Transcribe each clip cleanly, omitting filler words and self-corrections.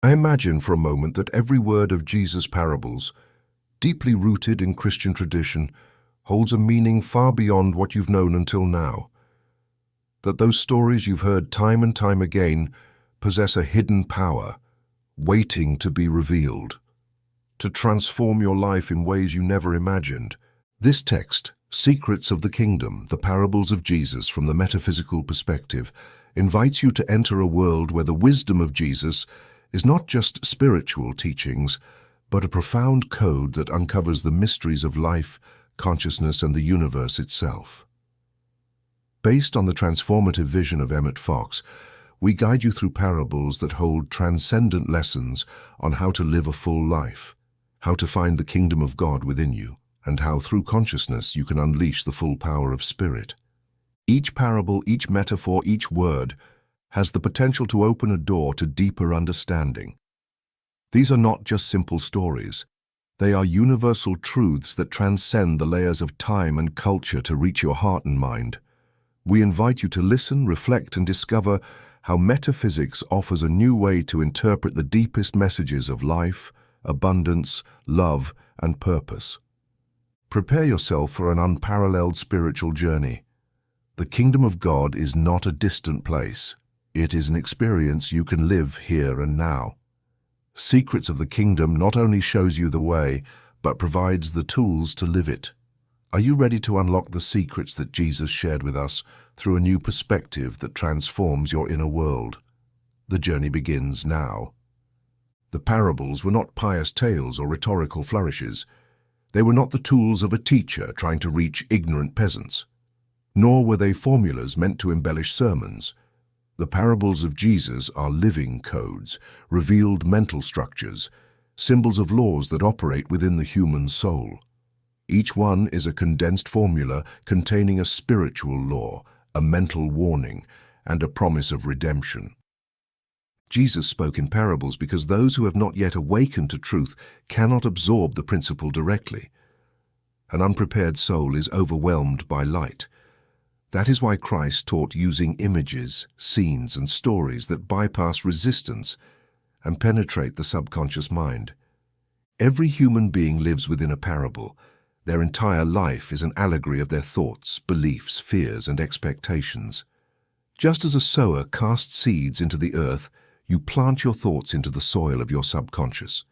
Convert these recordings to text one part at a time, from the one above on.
I imagine for a moment that every word of Jesus' parables, deeply rooted in Christian tradition, holds a meaning far beyond what you've known until now. That those stories you've heard time and time again possess a hidden power, waiting to be revealed, to transform your life in ways you never imagined. This text, Secrets of the Kingdom, the Parables of Jesus from the Metaphysical Perspective, invites you to enter a world where the wisdom of Jesus is not just spiritual teachings, but a profound code that uncovers the mysteries of life, consciousness, and the universe itself. Based on the transformative vision of Emmet Fox, we guide you through parables that hold transcendent lessons on how to live a full life, how to find the kingdom of God within you, and how through consciousness you can unleash the full power of spirit. Each parable, each metaphor, each word has the potential to open a door to deeper understanding. These are not just simple stories. They are universal truths that transcend the layers of time and culture to reach your heart and mind. We invite you to listen, reflect, and discover how metaphysics offers a new way to interpret the deepest messages of life, abundance, love, and purpose. Prepare yourself for an unparalleled spiritual journey. The kingdom of God is not a distant place. It is an experience you can live here and now. Secrets of the Kingdom not only shows you the way, but provides the tools to live it. Are you ready to unlock the secrets that Jesus shared with us through a new perspective that transforms your inner world? The journey begins now. The parables were not pious tales or rhetorical flourishes. They were not the tools of a teacher trying to reach ignorant peasants. Nor were they formulas meant to embellish sermons. The parables of Jesus are living codes, revealed mental structures, symbols of laws that operate within the human soul. Each one is a condensed formula containing a spiritual law, a mental warning, and a promise of redemption. Jesus spoke in parables because those who have not yet awakened to truth cannot absorb the principle directly. An unprepared soul is overwhelmed by light. That is why Christ taught using images, scenes, and stories that bypass resistance and penetrate the subconscious mind. Every human being lives within a parable. Their entire life is an allegory of their thoughts, beliefs, fears, and expectations. Just as a sower casts seeds into the earth, you plant your thoughts into the soil of your subconscious.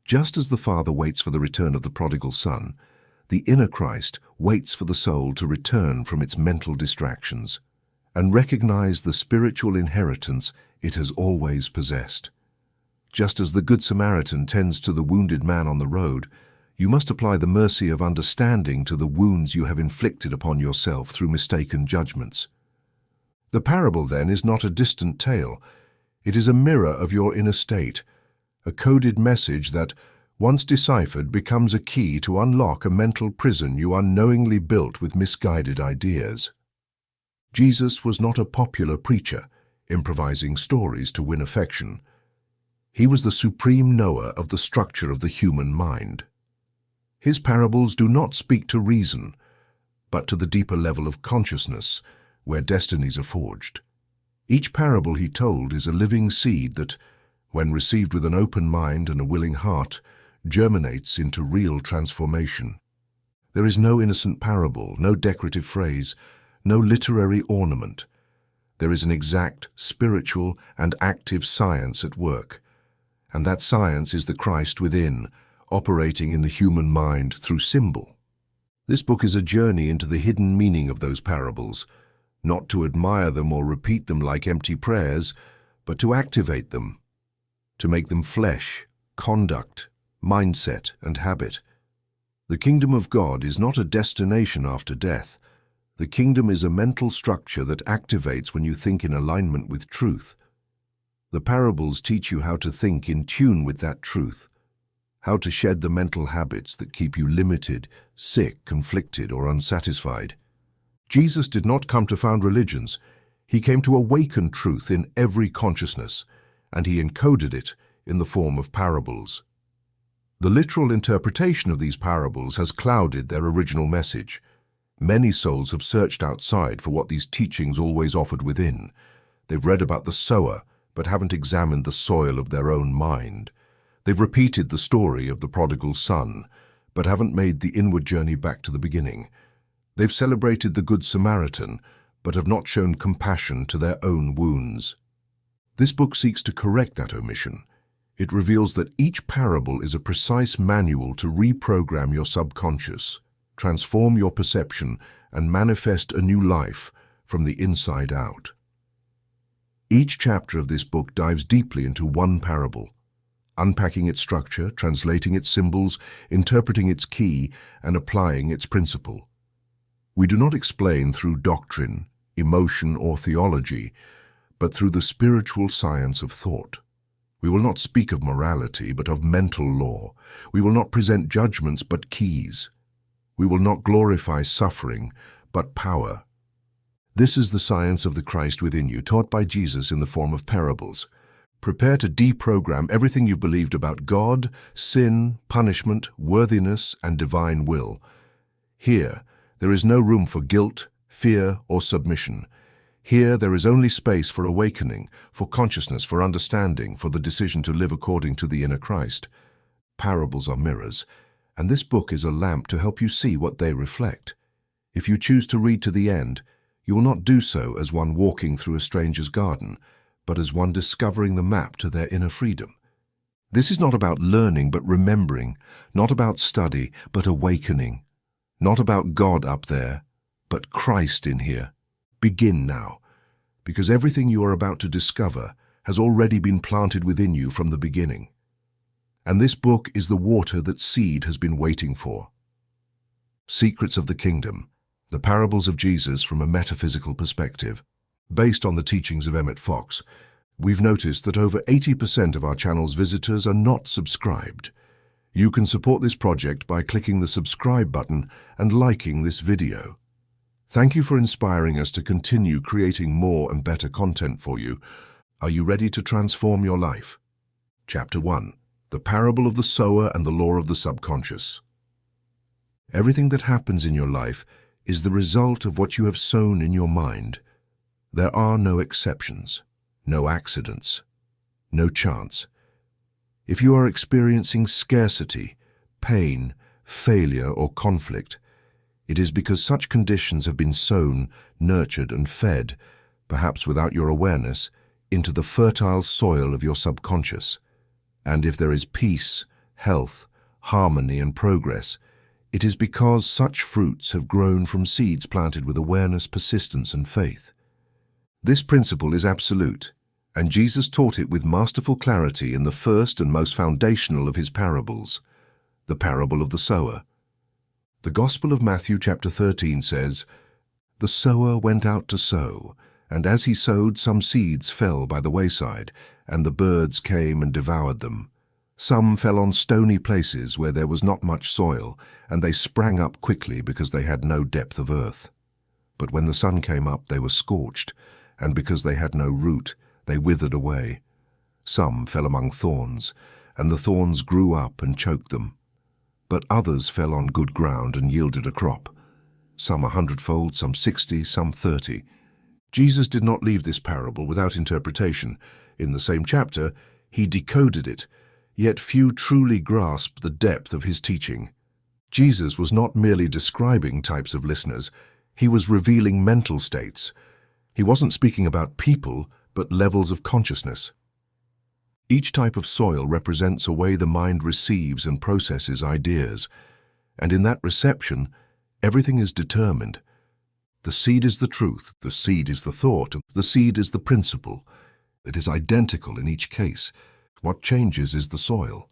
Just as the Father waits for the return of the prodigal son, the inner Christ waits for the soul to return from its mental distractions and recognize the spiritual inheritance it has always possessed. Just as the Good Samaritan tends to the wounded man on the road, you must apply the mercy of understanding to the wounds you have inflicted upon yourself through mistaken judgments. The parable, then, is not a distant tale. It is a mirror of your inner state, a coded message that, once deciphered, becomes a key to unlock a mental prison you unknowingly built with misguided ideas. Jesus was not a popular preacher, improvising stories to win affection. He was the supreme knower of the structure of the human mind. His parables do not speak to reason, but to the deeper level of consciousness, where destinies are forged. Each parable he told is a living seed that, when received with an open mind and a willing heart, germinates into real transformation. There is no innocent parable, no decorative phrase, no literary ornament. There is an exact spiritual and active science at work, and that science is the Christ within, operating in the human mind through symbol. This book is a journey into the hidden meaning of those parables, not to admire them or repeat them like empty prayers, but to activate them, to make them flesh, conduct, mindset, and habit. The kingdom of God is not a destination after death. The kingdom is a mental structure that activates when you think in alignment with truth. The parables teach you how to think in tune with that truth, how to shed the mental habits that keep you limited, sick, conflicted, or unsatisfied. Jesus did not come to found religions. He came to awaken truth in every consciousness, and he encoded it in the form of parables. The literal interpretation of these parables has clouded their original message. Many souls have searched outside for what these teachings always offered within. They've read about the sower, but haven't examined the soil of their own mind. They've repeated the story of the prodigal son, but haven't made the inward journey back to the beginning. They've celebrated the Good Samaritan, but have not shown compassion to their own wounds. This book seeks to correct that omission. It reveals that each parable is a precise manual to reprogram your subconscious, transform your perception, and manifest a new life from the inside out. Each chapter of this book dives deeply into one parable, unpacking its structure, translating its symbols, interpreting its key, and applying its principle. We do not explain through doctrine, emotion, or theology, but through the spiritual science of thought. We will not speak of morality, but of mental law. We will not present judgments, but keys. We will not glorify suffering, but power. This is the science of the Christ within you, taught by Jesus in the form of parables. Prepare to deprogram everything you believed about God, sin, punishment, worthiness, and divine will. Here, there is no room for guilt, fear, or submission. Here, there is only space for awakening, for consciousness, for understanding, for the decision to live according to the inner Christ. Parables are mirrors, and this book is a lamp to help you see what they reflect. If you choose to read to the end, you will not do so as one walking through a stranger's garden, but as one discovering the map to their inner freedom. This is not about learning but remembering, not about study but awakening, not about God up there, but Christ in here. Begin now, because everything you are about to discover has already been planted within you from the beginning. And this book is the water that seed has been waiting for. Secrets of the Kingdom, the parables of Jesus from a metaphysical perspective. Based on the teachings of Emmet Fox, we've noticed that over 80% of our channel's visitors are not subscribed. You can support this project by clicking the subscribe button and liking this video. Thank you for inspiring us to continue creating more and better content for you. Are you ready to transform your life? Chapter 1. The Parable of the Sower and the Law of the Subconscious. Everything that happens in your life is the result of what you have sown in your mind. There are no exceptions, no accidents, no chance. If you are experiencing scarcity, pain, failure, or conflict, it is because such conditions have been sown, nurtured, and fed, perhaps without your awareness, into the fertile soil of your subconscious. And if there is peace, health, harmony, and progress, it is because such fruits have grown from seeds planted with awareness, persistence, and faith. This principle is absolute, and Jesus taught it with masterful clarity in the first and most foundational of his parables, the parable of the sower. The Gospel of Matthew chapter 13 says, "The sower went out to sow, and as he sowed, some seeds fell by the wayside, and the birds came and devoured them. Some fell on stony places where there was not much soil, and they sprang up quickly because they had no depth of earth. But when the sun came up, they were scorched, and because they had no root, they withered away. Some fell among thorns, and the thorns grew up and choked them. But others fell on good ground and yielded a crop, some 100-fold, some 60, some 30. Jesus did not leave this parable without interpretation. In the same chapter, he decoded it, yet few truly grasped the depth of his teaching. Jesus was not merely describing types of listeners, he was revealing mental states. He wasn't speaking about people, but levels of consciousness. Each type of soil represents a way the mind receives and processes ideas, and in that reception, everything is determined. The seed is the truth, the seed is the thought, the seed is the principle. It is identical in each case. What changes is the soil,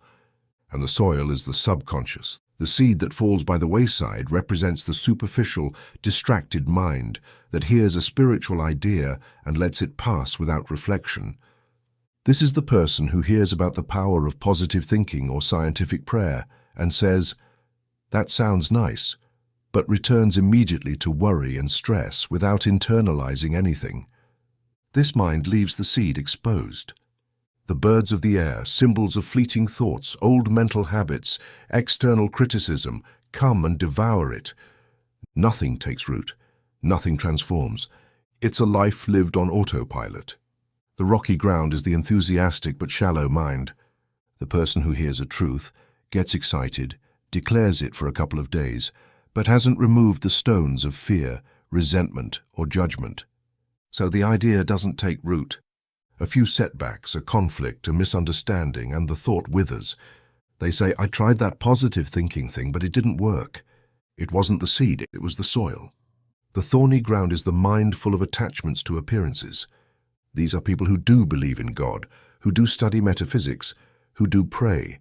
and the soil is the subconscious. The seed that falls by the wayside represents the superficial, distracted mind that hears a spiritual idea and lets it pass without reflection. This is the person who hears about the power of positive thinking or scientific prayer and says, "That sounds nice," but returns immediately to worry and stress without internalizing anything. This mind leaves the seed exposed. The birds of the air, symbols of fleeting thoughts, old mental habits, external criticism, come and devour it. Nothing takes root. Nothing transforms. It's a life lived on autopilot. The rocky ground is the enthusiastic but shallow mind. The person who hears a truth, gets excited, declares it for a couple of days, but hasn't removed the stones of fear, resentment, or judgment. So the idea doesn't take root. A few setbacks, a conflict, a misunderstanding, and the thought withers. They say, I tried that positive thinking thing, but it didn't work. It wasn't the seed, it was the soil. The thorny ground is the mind full of attachments to appearances. These are people who do believe in God, who do study metaphysics, who do pray,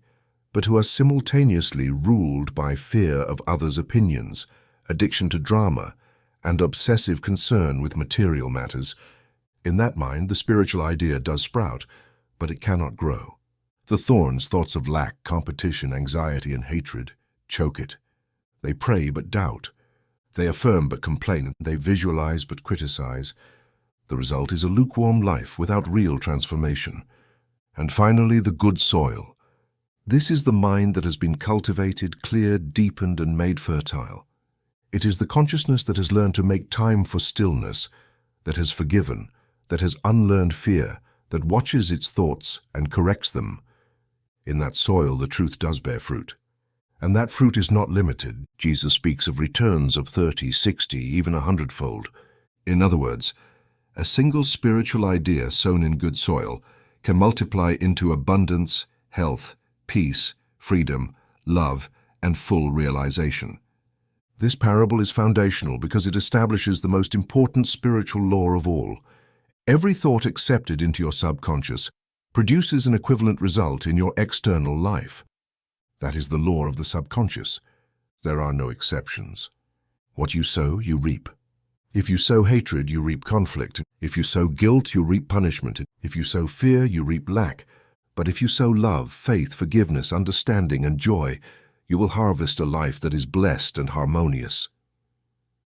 but who are simultaneously ruled by fear of others' opinions, addiction to drama, and obsessive concern with material matters. In that mind, the spiritual idea does sprout, but it cannot grow. The thorns, thoughts of lack, competition, anxiety, and hatred, choke it. They pray but doubt. They affirm but complain. They visualize but criticize. The result is a lukewarm life without real transformation. And finally, the good soil. This is the mind that has been cultivated, cleared, deepened, and made fertile. It is the consciousness that has learned to make time for stillness, that has forgiven, that has unlearned fear, that watches its thoughts and corrects them. In that soil, the truth does bear fruit. And that fruit is not limited. Jesus speaks of returns of 30, 60, even 100-fold. In other words, a single spiritual idea sown in good soil can multiply into abundance, health, peace, freedom, love, and full realization. This parable is foundational because it establishes the most important spiritual law of all. Every thought accepted into your subconscious produces an equivalent result in your external life. That is the law of the subconscious. There are no exceptions. What you sow, you reap. If you sow hatred, you reap conflict. If you sow guilt, you reap punishment. If you sow fear, you reap lack. But if you sow love, faith, forgiveness, understanding, and joy, you will harvest a life that is blessed and harmonious.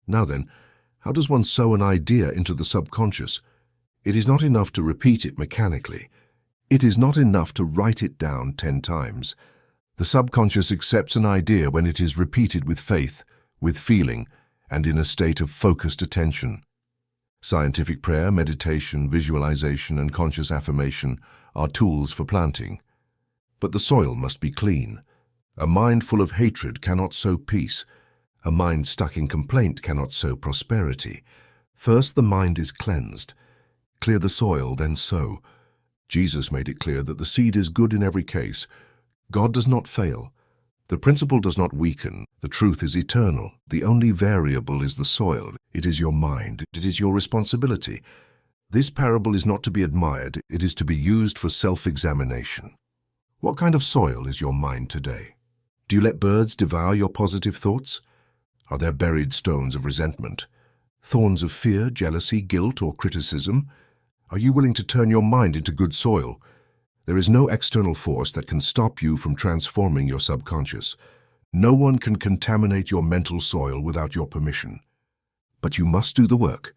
Now then, how does one sow an idea into the subconscious? It is not enough to repeat it mechanically. It is not enough to write it down 10 times. The subconscious accepts an idea when it is repeated with faith, with feeling, and in a state of focused attention. Scientific prayer, meditation, visualization, and conscious affirmation are tools for planting. But the soil must be clean. A mind full of hatred cannot sow peace. A mind stuck in complaint cannot sow prosperity. First, the mind is cleansed. Clear the soil, then sow. Jesus made it clear that the seed is good in every case. God does not fail. The principle does not weaken. The truth is eternal. The only variable is the soil. It is your mind. It is your responsibility. This parable is not to be admired. It is to be used for self-examination. What kind of soil is your mind today? Do you let birds devour your positive thoughts? Are there buried stones of resentment? Thorns of fear, jealousy, guilt, or criticism? Are you willing to turn your mind into good soil? There is no external force that can stop you from transforming your subconscious. No one can contaminate your mental soil without your permission. But you must do the work.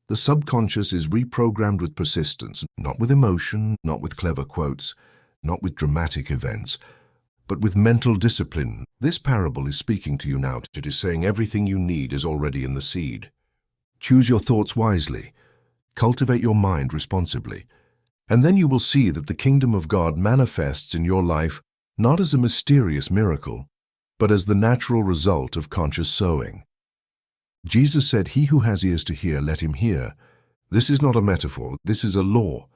The subconscious is reprogrammed with persistence, not with emotion, not with clever quotes, not with dramatic events, but with mental discipline. This parable is speaking to you now. It is saying everything you need is already in the seed. Choose your thoughts wisely. Cultivate your mind responsibly. And then you will see that the kingdom of God manifests in your life not as a mysterious miracle, but as the natural result of conscious sowing. Jesus said, "He who has ears to hear, let him hear." This is not a metaphor, this is a law.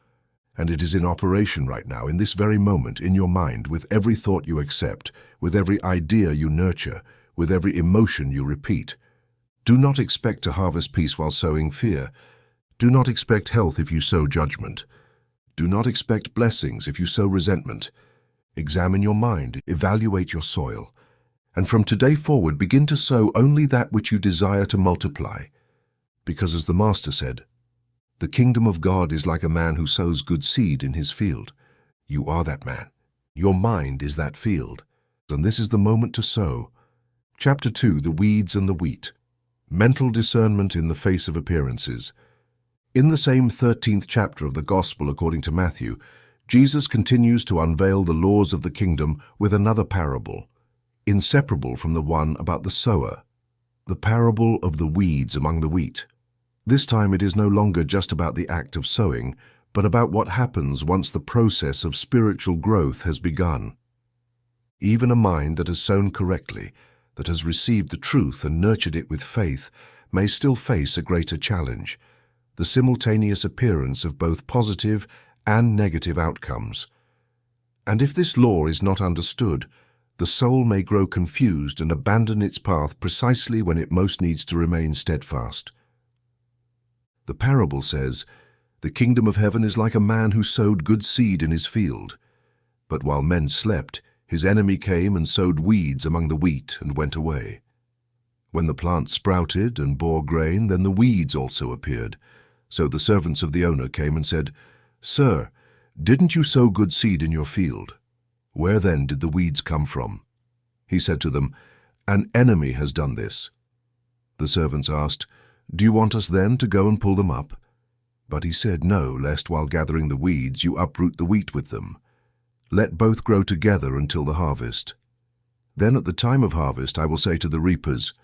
And it is in operation right now, in this very moment, in your mind, with every thought you accept, with every idea you nurture, with every emotion you repeat. Do not expect to harvest peace while sowing fear. Do not expect health if you sow judgment. Do not expect blessings if you sow resentment. Examine your mind, evaluate your soil, and from today forward begin to sow only that which you desire to multiply. Because as the Master said, the kingdom of God is like a man who sows good seed in his field. You are that man. Your mind is that field. And this is the moment to sow. Chapter 2, The Weeds and the Wheat. Mental discernment in the face of appearances. In the same 13th chapter of the Gospel according to Matthew, Jesus continues to unveil the laws of the kingdom with another parable, inseparable from the one about the sower, the parable of the weeds among the wheat. This time it is no longer just about the act of sowing, but about what happens once the process of spiritual growth has begun. Even a mind that has sown correctly, that has received the truth and nurtured it with faith, may still face a greater challenge: the simultaneous appearance of both positive and negative outcomes. And if this law is not understood, the soul may grow confused and abandon its path precisely when it most needs to remain steadfast. The parable says, "The kingdom of heaven is like a man who sowed good seed in his field. But while men slept, his enemy came and sowed weeds among the wheat and went away. When the plant sprouted and bore grain, then the weeds also appeared. So the servants of the owner came and said, 'Sir, didn't you sow good seed in your field? Where then did the weeds come from?' He said to them, 'An enemy has done this.' The servants asked, 'Do you want us then to go and pull them up?' But he said, 'No, lest while gathering the weeds you uproot the wheat with them. Let both grow together until the harvest. Then at the time of harvest I will say to the reapers,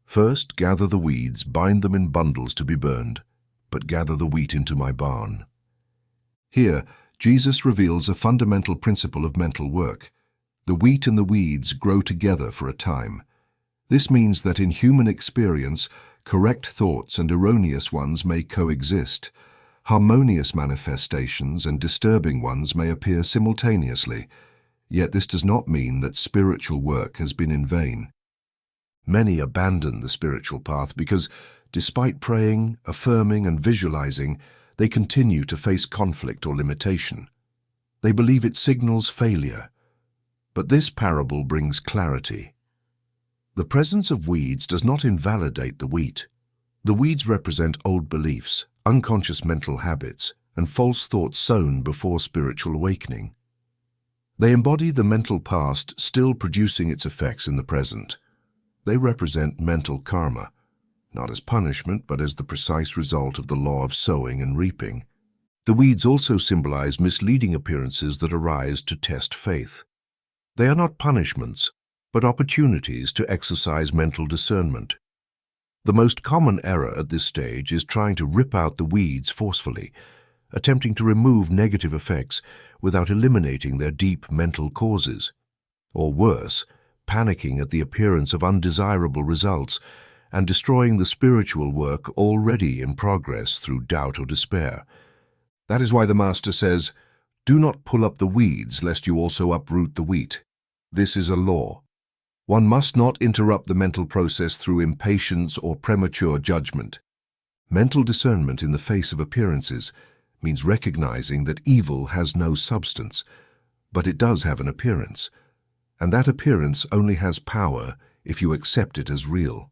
First gather the weeds, bind them in bundles to be burned, but gather the wheat into my barn.'" Here, Jesus reveals a fundamental principle of mental work. The wheat and the weeds grow together for a time. This means that in human experience, correct thoughts and erroneous ones may coexist. Harmonious manifestations and disturbing ones may appear simultaneously, yet this does not mean that spiritual work has been in vain. Many abandon the spiritual path because, despite praying, affirming, and visualizing, they continue to face conflict or limitation. They believe it signals failure. But this parable brings clarity. The presence of weeds does not invalidate the wheat. The weeds represent old beliefs, unconscious mental habits, and false thoughts sown before spiritual awakening. They embody the mental past still producing its effects in the present. They represent mental karma, not as punishment but as the precise result of the law of sowing and reaping. The weeds also symbolize misleading appearances that arise to test faith. They are not punishments, but opportunities to exercise mental discernment. The most common error at this stage is trying to rip out the weeds forcefully, attempting to remove negative effects without eliminating their deep mental causes. Or worse, panicking at the appearance of undesirable results and destroying the spiritual work already in progress through doubt or despair. That is why the Master says, "Do not pull up the weeds, lest you also uproot the wheat." This is a law. One must not interrupt the mental process through impatience or premature judgment. Mental discernment in the face of appearances means recognizing that evil has no substance, but it does have an appearance, and that appearance only has power if you accept it as real.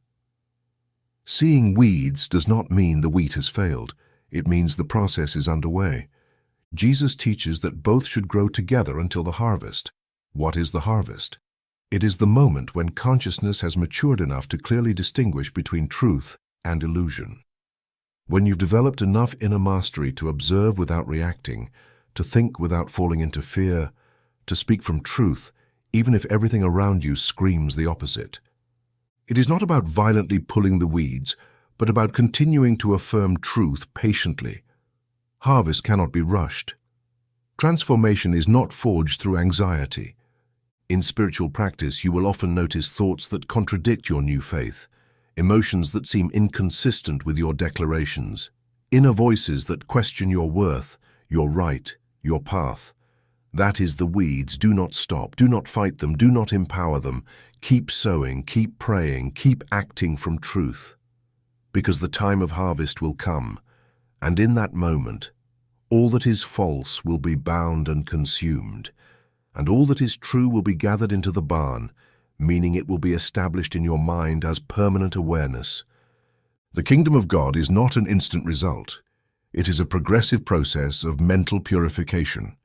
Seeing weeds does not mean the wheat has failed. It means the process is underway. Jesus teaches that both should grow together until the harvest. What is the harvest? It is the moment when consciousness has matured enough to clearly distinguish between truth and illusion. When you've developed enough inner mastery to observe without reacting, to think without falling into fear, to speak from truth, even if everything around you screams the opposite. It is not about violently pulling the weeds, but about continuing to affirm truth patiently. Harvest cannot be rushed. Transformation is not forged through anxiety. In spiritual practice, you will often notice thoughts that contradict your new faith, emotions that seem inconsistent with your declarations, inner voices that question your worth, your right, your path. That is the weeds. Do not stop. Do not fight them. Do not empower them. Keep sowing, keep praying, keep acting from truth. Because the time of harvest will come, and in that moment, all that is false will be bound and consumed, and all that is true will be gathered into the barn, meaning it will be established in your mind as permanent awareness. The kingdom of God is not an instant result. It is a progressive process of mental purification.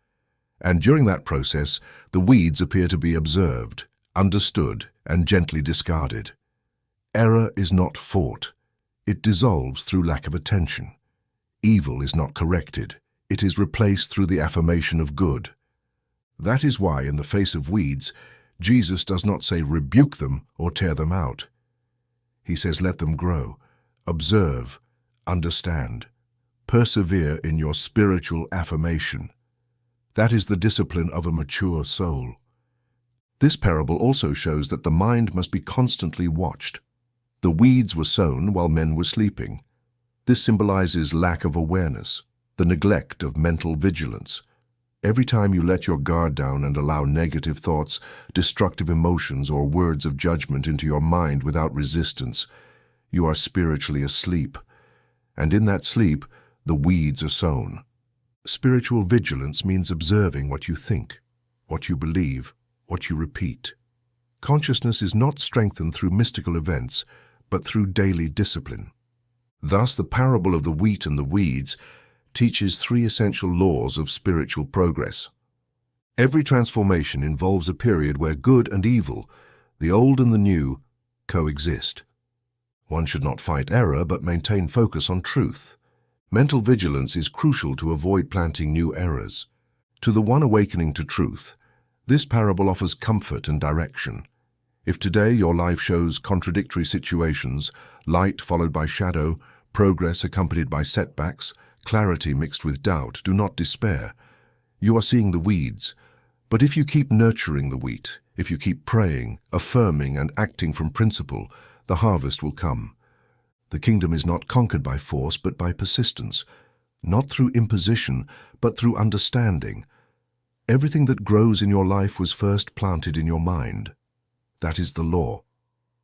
And during that process, the weeds appear to be observed, understood, and gently discarded. Error is not fought. It dissolves through lack of attention. Evil is not corrected. It is replaced through the affirmation of good. That is why, in the face of weeds, Jesus does not say rebuke them or tear them out. He says let them grow, observe, understand, Persevere in your spiritual affirmation. That is the discipline of a mature soul. This parable also shows that the mind must be constantly watched. The weeds were sown while men were sleeping. This symbolizes lack of awareness, the neglect of mental vigilance. Every time you let your guard down and allow negative thoughts, destructive emotions, or words of judgment into your mind without resistance, you are spiritually asleep. And in that sleep, the weeds are sown. Spiritual vigilance means observing what you think, what you believe, what you repeat. Consciousness is not strengthened through mystical events, but through daily discipline. Thus, the parable of the wheat and the weeds teaches three essential laws of spiritual progress. Every transformation involves a period where good and evil, the old and the new, coexist. One should not fight error, but maintain focus on truth. Mental vigilance is crucial to avoid planting new errors. To the one awakening to truth, this parable offers comfort and direction. If today your life shows contradictory situations, light followed by shadow, progress accompanied by setbacks, clarity mixed with doubt, do not despair. You are seeing the weeds. But if you keep nurturing the wheat, if you keep praying, affirming, and acting from principle, the harvest will come. The kingdom is not conquered by force, but by persistence, not through imposition, but through understanding. Everything that grows in your life was first planted in your mind. That is the law.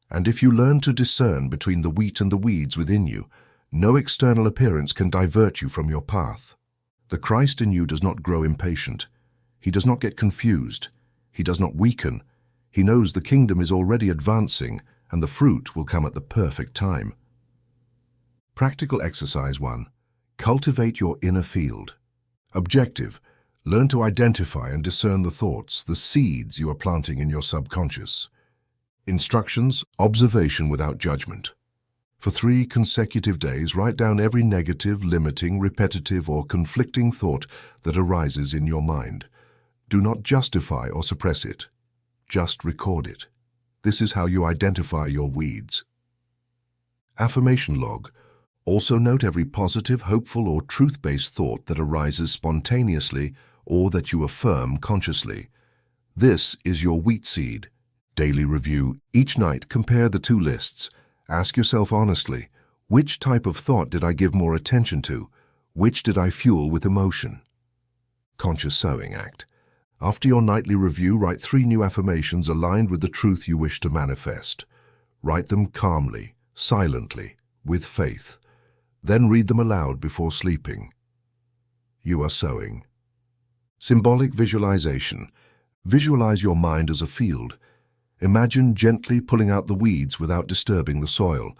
And if you learn to discern between the wheat and the weeds within you, no external appearance can divert you from your path. The Christ in you does not grow impatient. He does not get confused. He does not weaken. He knows the kingdom is already advancing, and the fruit will come at the perfect time. Practical exercise 1. Cultivate your inner field. Objective. Learn to identify and discern the thoughts, the seeds you are planting in your subconscious. Instructions. Observation without judgment. For 3 consecutive days, write down every negative, limiting, repetitive, or conflicting thought that arises in your mind. Do not justify or suppress it. Just record it. This is how you identify your weeds. Affirmation log. Also note every positive, hopeful, or truth-based thought that arises spontaneously or that you affirm consciously. This is your wheat seed. Daily review. Each night, compare the 2 lists. Ask yourself honestly, which type of thought did I give more attention to? Which did I fuel with emotion? Conscious sowing act. After your nightly review, write 3 new affirmations aligned with the truth you wish to manifest. Write them calmly, silently, with faith. Then read them aloud before sleeping. You are sowing. Symbolic visualization. Visualize your mind as a field. Imagine gently pulling out the weeds without disturbing the soil.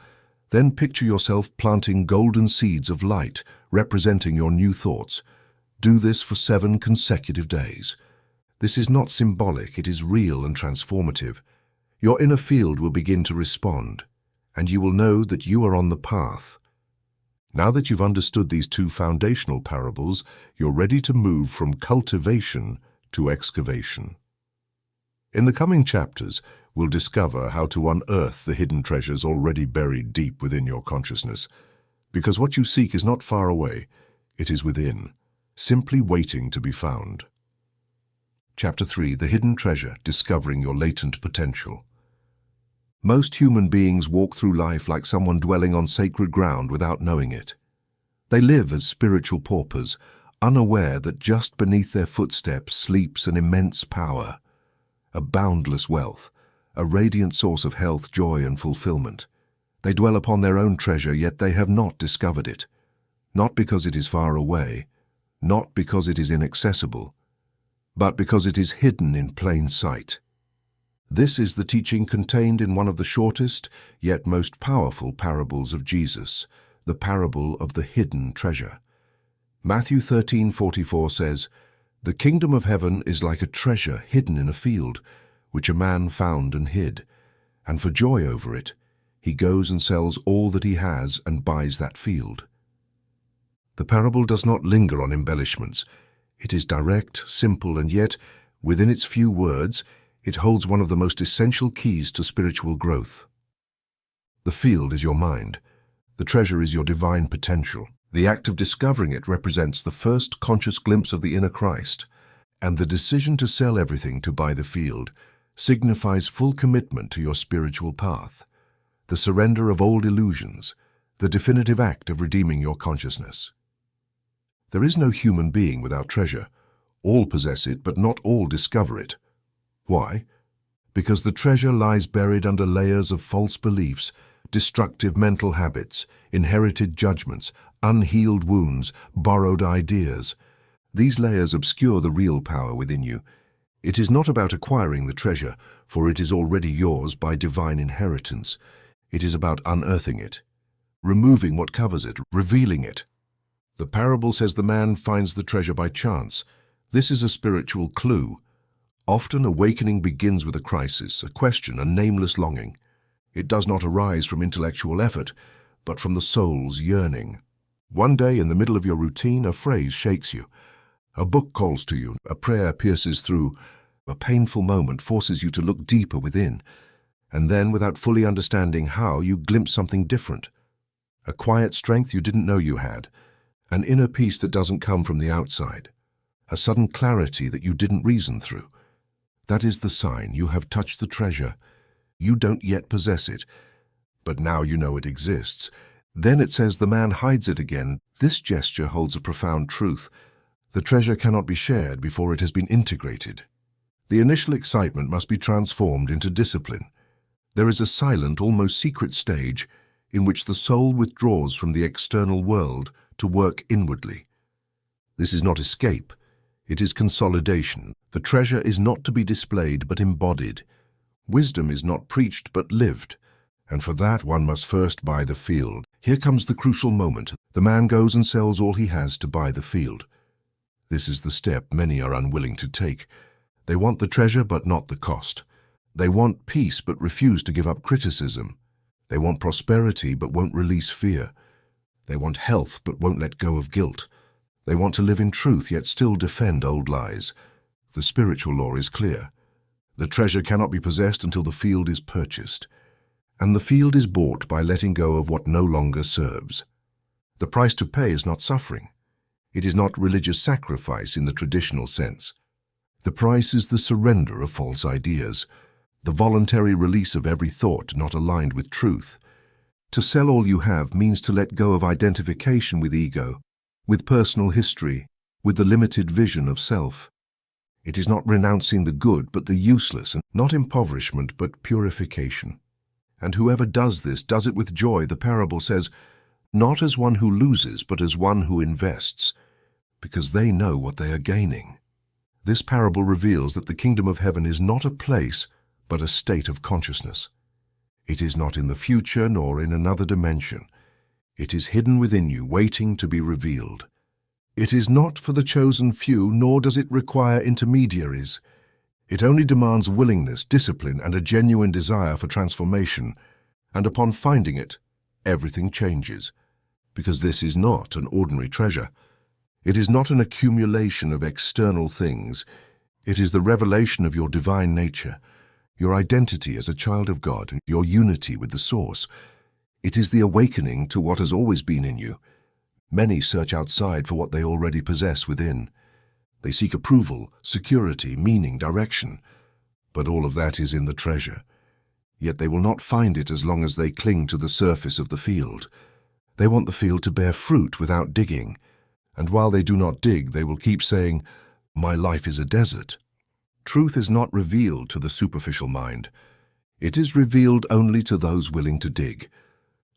Then picture yourself planting golden seeds of light, representing your new thoughts. Do this for 7 consecutive days. This is not symbolic, it is real and transformative. Your inner field will begin to respond, and you will know that you are on the path. Now that you've understood these 2 foundational parables, you're ready to move from cultivation to excavation. In the coming chapters, we'll discover how to unearth the hidden treasures already buried deep within your consciousness. Because what you seek is not far away, it is within, simply waiting to be found. Chapter 3. The Hidden Treasure, Discovering Your Latent Potential. Most human beings walk through life like someone dwelling on sacred ground without knowing it. They live as spiritual paupers, unaware that just beneath their footsteps sleeps an immense power, a boundless wealth, a radiant source of health, joy, and fulfillment. They dwell upon their own treasure, yet they have not discovered it. Not because it is far away, not because it is inaccessible, but because it is hidden in plain sight. This is the teaching contained in one of the shortest, yet most powerful parables of Jesus, the parable of the hidden treasure. Matthew 13:44 says, "The kingdom of heaven is like a treasure hidden in a field, which a man found and hid. And for joy over it, he goes and sells all that he has and buys that field." The parable does not linger on embellishments. It is direct, simple, and yet, within its few words, it holds one of the most essential keys to spiritual growth. The field is your mind. The treasure is your divine potential. The act of discovering it represents the first conscious glimpse of the inner Christ, and the decision to sell everything to buy the field signifies full commitment to your spiritual path, the surrender of old illusions, the definitive act of redeeming your consciousness. There is no human being without treasure. All possess it, but not all discover it. Why? Because the treasure lies buried under layers of false beliefs, destructive mental habits, inherited judgments, unhealed wounds, borrowed ideas. These layers obscure the real power within you. It is not about acquiring the treasure, for it is already yours by divine inheritance. It is about unearthing it, removing what covers it, revealing it. The parable says the man finds the treasure by chance. This is a spiritual clue. Often awakening begins with a crisis, a question, a nameless longing. It does not arise from intellectual effort, but from the soul's yearning. One day, in the middle of your routine, a phrase shakes you. A book calls to you, a prayer pierces through, a painful moment forces you to look deeper within, and then, without fully understanding how, you glimpse something different. A quiet strength you didn't know you had, an inner peace that doesn't come from the outside, a sudden clarity that you didn't reason through. That is the sign you have touched the treasure. You don't yet possess it, but now you know it exists. Then it says the man hides it again. This gesture holds a profound truth. The treasure cannot be shared before it has been integrated. The initial excitement must be transformed into discipline. There is a silent, almost secret stage in which the soul withdraws from the external world to work inwardly. This is not escape. It is consolidation. The treasure is not to be displayed but embodied. Wisdom is not preached but lived, and for that one must first buy the field. Here comes the crucial moment. The man goes and sells all he has to buy the field. This is the step many are unwilling to take. They want the treasure but not the cost. They want peace but refuse to give up criticism. They want prosperity but won't release fear. They want health but won't let go of guilt. They want to live in truth yet still defend old lies. The spiritual law is clear. The treasure cannot be possessed until the field is purchased. And the field is bought by letting go of what no longer serves. The price to pay is not suffering. It is not religious sacrifice in the traditional sense. The price is the surrender of false ideas, the voluntary release of every thought not aligned with truth. To sell all you have means to let go of identification with ego, with personal history, with the limited vision of self. It is not renouncing the good but the useless, and not impoverishment but purification. And whoever does this does it with joy, the parable says, not as one who loses but as one who invests, because they know what they are gaining. This parable reveals that the kingdom of heaven is not a place but a state of consciousness. It is not in the future nor in another dimension. It is hidden within you, waiting to be revealed. It is not for the chosen few, nor does it require intermediaries. It only demands willingness, discipline, and a genuine desire for transformation. And upon finding it, everything changes. Because this is not an ordinary treasure. It is not an accumulation of external things. It is the revelation of your divine nature, your identity as a child of God, and your unity with the source. It is the awakening to what has always been in you. Many search outside for what they already possess within. They seek approval, security, meaning, direction. But all of that is in the treasure. Yet they will not find it as long as they cling to the surface of the field. They want the field to bear fruit without digging. And while they do not dig, they will keep saying, "My life is a desert." Truth is not revealed to the superficial mind. It is revealed only to those willing to dig,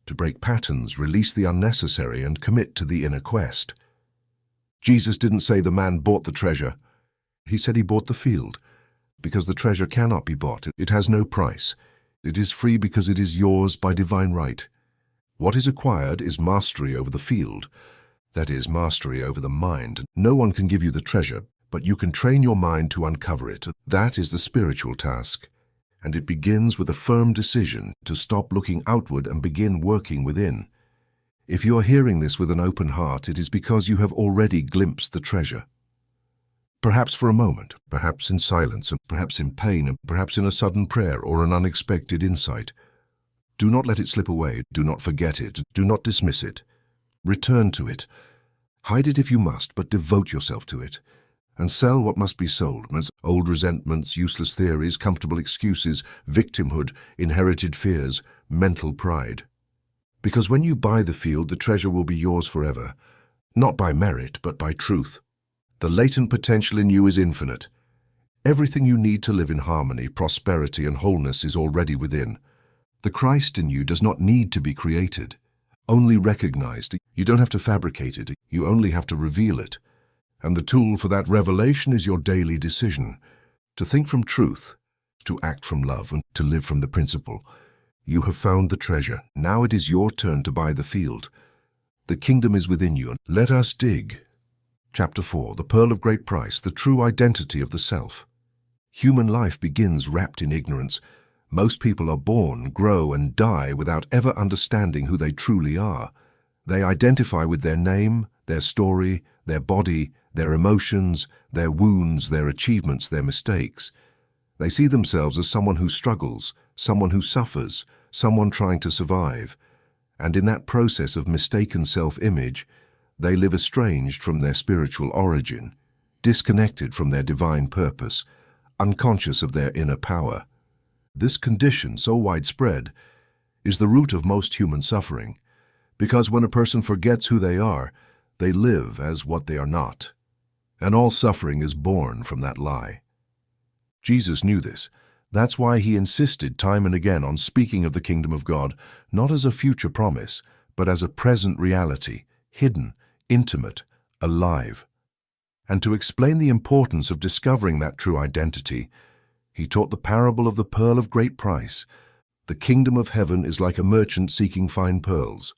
to break patterns, release the unnecessary, and commit to the inner quest. Jesus didn't say the man bought the treasure. He said he bought the field, because the treasure cannot be bought. It has no price. It is free because it is yours by divine right. What is acquired is mastery over the field. That is, mastery over the mind. No one can give you the treasure, but you can train your mind to uncover it. That is the spiritual task. And it begins with a firm decision to stop looking outward and begin working within. If you are hearing this with an open heart, it is because you have already glimpsed the treasure. Perhaps for a moment, perhaps in silence, and perhaps in pain, and perhaps in a sudden prayer or an unexpected insight. Do not let it slip away. Do not forget it. Do not dismiss it. Return to it. Hide it if you must, but devote yourself to it. And sell what must be sold, old resentments, useless theories, comfortable excuses, victimhood, inherited fears, mental pride. Because when you buy the field, the treasure will be yours forever, not by merit, but by truth. The latent potential in you is infinite. Everything you need to live in harmony, prosperity, and wholeness is already within. The Christ in you does not need to be created, only recognized. You don't have to fabricate it, you only have to reveal it. And the tool for that revelation is your daily decision, to think from truth, to act from love, and to live from the principle. You have found the treasure. Now it is your turn to buy the field. The kingdom is within you. Let us dig. Chapter 4, the pearl of great price, the true identity of the self. Human life begins wrapped in ignorance. Most people are born, grow, and die without ever understanding who they truly are. They identify with their name, their story, their body, their emotions, their wounds, their achievements, their mistakes. They see themselves as someone who struggles, someone who suffers, someone trying to survive. And in that process of mistaken self-image, they live estranged from their spiritual origin, disconnected from their divine purpose, unconscious of their inner power. This condition, so widespread, is the root of most human suffering, because when a person forgets who they live as what they are not. And all suffering is born from that lie. Jesus knew this. That's why he insisted time and again on speaking of the kingdom of God, not as a future promise, but as a present reality, hidden, intimate, alive. And to explain the importance of discovering that true identity, he taught the parable of the pearl of great price. The kingdom of heaven is like a merchant seeking fine pearls.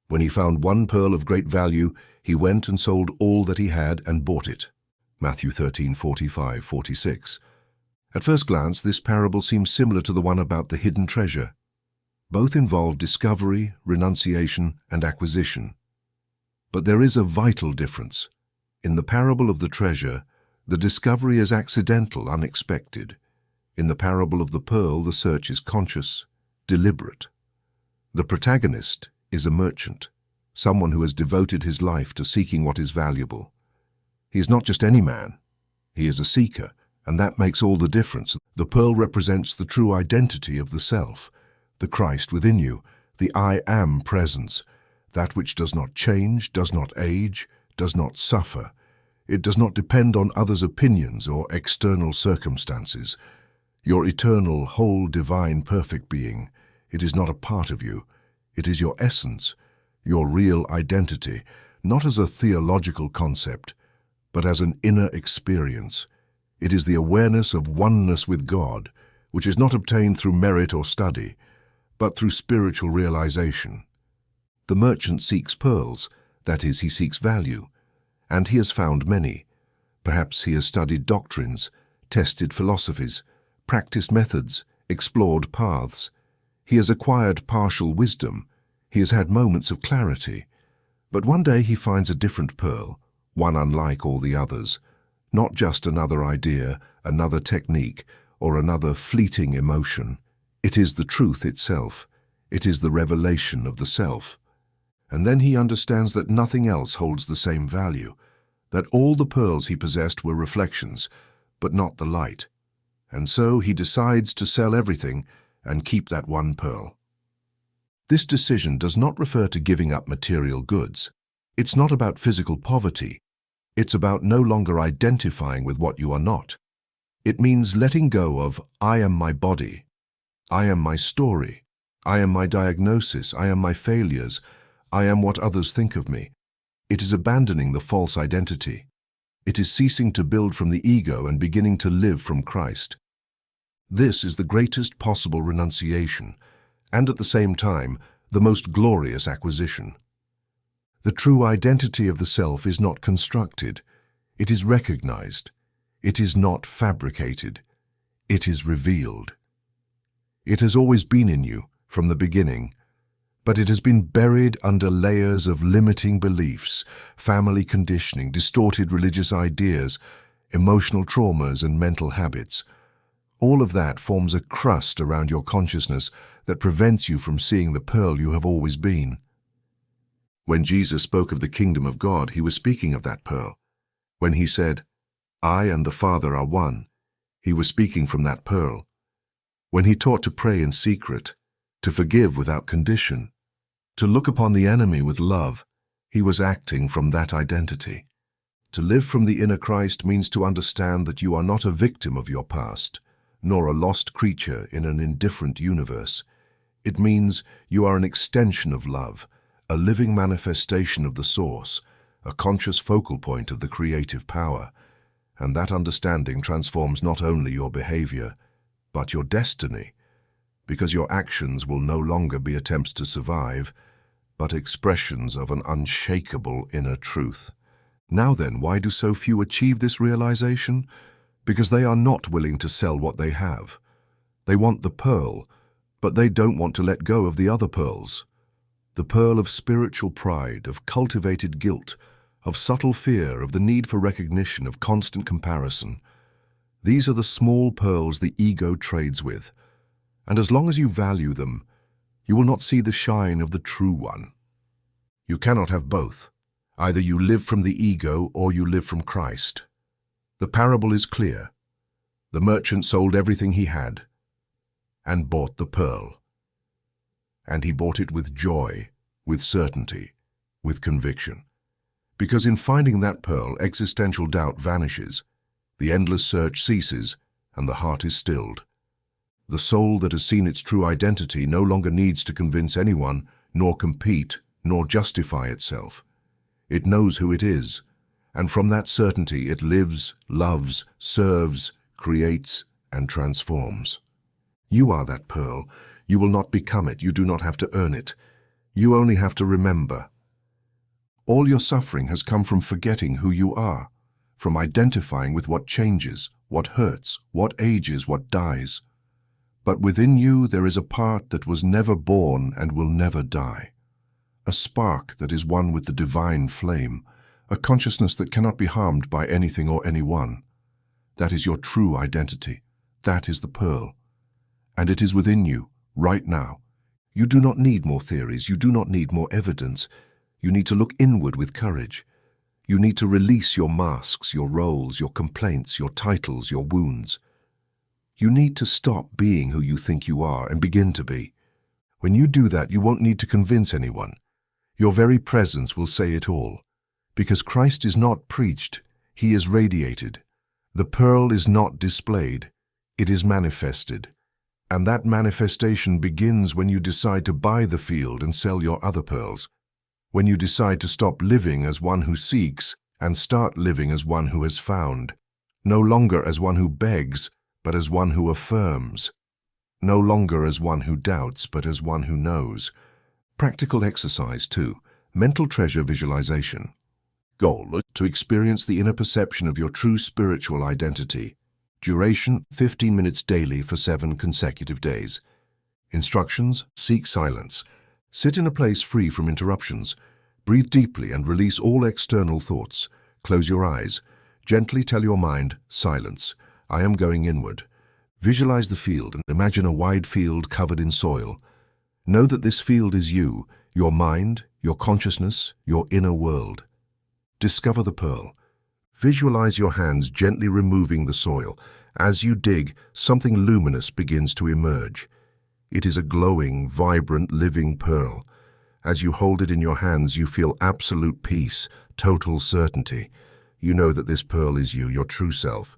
When he found one pearl of great value, he went and sold all that he had and bought it. Matthew 13:45-46. At first glance, this parable seems similar to the one about the hidden treasure. Both involve discovery, renunciation, and acquisition. But there is a vital difference. In the parable of the treasure, the discovery is accidental, unexpected. In the parable of the pearl, the search is conscious, deliberate. The protagonist is a merchant, someone who has devoted his life to seeking what is valuable. He is not just any man. He is a seeker, and that makes all the difference. The pearl represents the true identity of the self, the Christ within you, the I am presence, that which does not change, does not age, does not suffer. It does not depend on others' opinions or external circumstances. Your eternal, whole, divine, perfect being, it is not a part of you. It is your essence, your real identity, not as a theological concept, but as an inner experience. It is the awareness of oneness with God, which is not obtained through merit or study, but through spiritual realization. The merchant seeks pearls, that is, he seeks value, and he has found many. Perhaps he has studied doctrines, tested philosophies, practiced methods, explored paths. He has acquired partial wisdom. He has had moments of clarity. But one day he finds a different pearl, one unlike all the others, not just another idea, another technique, or another fleeting emotion. It is the truth itself. It is the revelation of the self. And then he understands that nothing else holds the same value, that all the pearls he possessed were reflections, but not the light. And so he decides to sell everything and keep that one pearl. This decision does not refer to giving up material goods. It's not about physical poverty. It's about no longer identifying with what you are not. It means letting go of I am my body, I am my story, I am my diagnosis, I am my failures, I am what others think of me. It is abandoning the false identity. It is ceasing to build from the ego and beginning to live from Christ. This is the greatest possible renunciation, and at the same time, the most glorious acquisition. The true identity of the self is not constructed. It is recognized. It is not fabricated. It is revealed. It has always been in you, from the beginning, but it has been buried under layers of limiting beliefs, family conditioning, distorted religious ideas, emotional traumas, and mental habits. All of that forms a crust around your consciousness that prevents you from seeing the pearl you have always been. When Jesus spoke of the kingdom of God, he was speaking of that pearl. When he said, "I and the Father are one," he was speaking from that pearl. When he taught to pray in secret, to forgive without condition, to look upon the enemy with love, he was acting from that identity. To live from the inner Christ means to understand that you are not a victim of your past, nor a lost creature in an indifferent universe. It means you are an extension of love, a living manifestation of the source, a conscious focal point of the creative power. And that understanding transforms not only your behavior, but your destiny, because your actions will no longer be attempts to survive, but expressions of an unshakable inner truth. Now then, why do so few achieve this realization? Because they are not willing to sell what they have. They want the pearl, but they don't want to let go of the other pearls. The pearl of spiritual pride, of cultivated guilt, of subtle fear, of the need for recognition, of constant comparison. These are the small pearls the ego trades with, and as long as you value them, you will not see the shine of the true one. You cannot have both. Either you live from the ego or you live from Christ. The parable is clear. The merchant sold everything he had and bought the pearl. And he bought it with joy, with certainty, with conviction. Because in finding that pearl, existential doubt vanishes, the endless search ceases, and the heart is stilled. The soul that has seen its true identity no longer needs to convince anyone, nor compete, nor justify itself. It knows who it is, and from that certainty it lives, loves, serves, creates, and transforms. You are that pearl. You will not become it. You do not have to earn it. You only have to remember. All your suffering has come from forgetting who you are, from identifying with what changes, what hurts, what ages, what dies. But within you there is a part that was never born and will never die. A spark that is one with the divine flame, a consciousness that cannot be harmed by anything or anyone. That is your true identity. That is the pearl. And it is within you, right now. You do not need more theories. You do not need more evidence. You need to look inward with courage. You need to release your masks, your roles, your complaints, your titles, your wounds. You need to stop being who you think you are and begin to be. When you do that, you won't need to convince anyone. Your very presence will say it all. Because Christ is not preached, he is radiated. The pearl is not displayed, it is manifested. And that manifestation begins when you decide to buy the field and sell your other pearls. When you decide to stop living as one who seeks and start living as one who has found. No longer as one who begs, but as one who affirms. No longer as one who doubts, but as one who knows. Practical exercise 2. Mental treasure visualization. Goal: to experience the inner perception of your true spiritual identity. Duration: 15 minutes daily for 7 consecutive days. Instructions: seek silence. Sit in a place free from interruptions. Breathe deeply and release all external thoughts. Close your eyes. Gently tell your mind, silence. I am going inward. Visualize the field and imagine a wide field covered in soil. Know that this field is you, your mind, your consciousness, your inner world. Discover the pearl. Visualize your hands gently removing the soil. As you dig, something luminous begins to emerge. It is a glowing, vibrant, living pearl. As you hold it in your hands, you feel absolute peace, total certainty. You know that this pearl is you, your true self.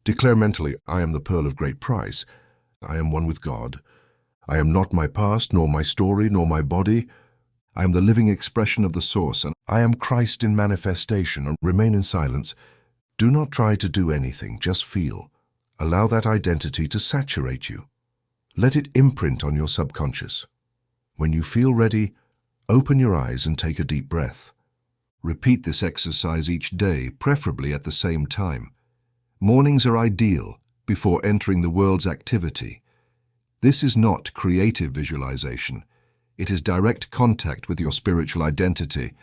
Declare mentally, I am the pearl of great price. I am one with God. I am not my past, nor my story, nor my body. I am the living expression of the source, and I am Christ in manifestation. And remain in silence. Do not try to do anything, just feel. Allow that identity to saturate you. Let it imprint on your subconscious. When you feel ready, open your eyes and take a deep breath. Repeat this exercise each day, preferably at the same time. Mornings are ideal before entering the world's activity. This is not creative visualization. It is direct contact with your spiritual identity.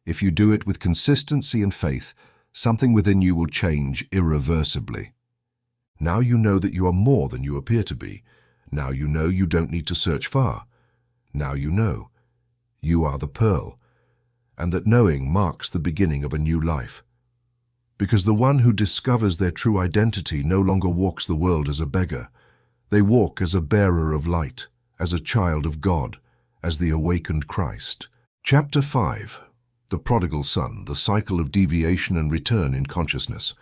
If you do it with consistency and faith, something within you will change irreversibly. Now you know that you are more than you appear to be. Now you know you don't need to search far. Now you know. You are the pearl. and that knowing marks the beginning of a new life. Because the one who discovers their true identity no longer walks the world as a beggar. They walk as a bearer of light, as a child of God, as the awakened Christ. Chapter 5. The Prodigal Son, the Cycle of Deviation and Return in Consciousness.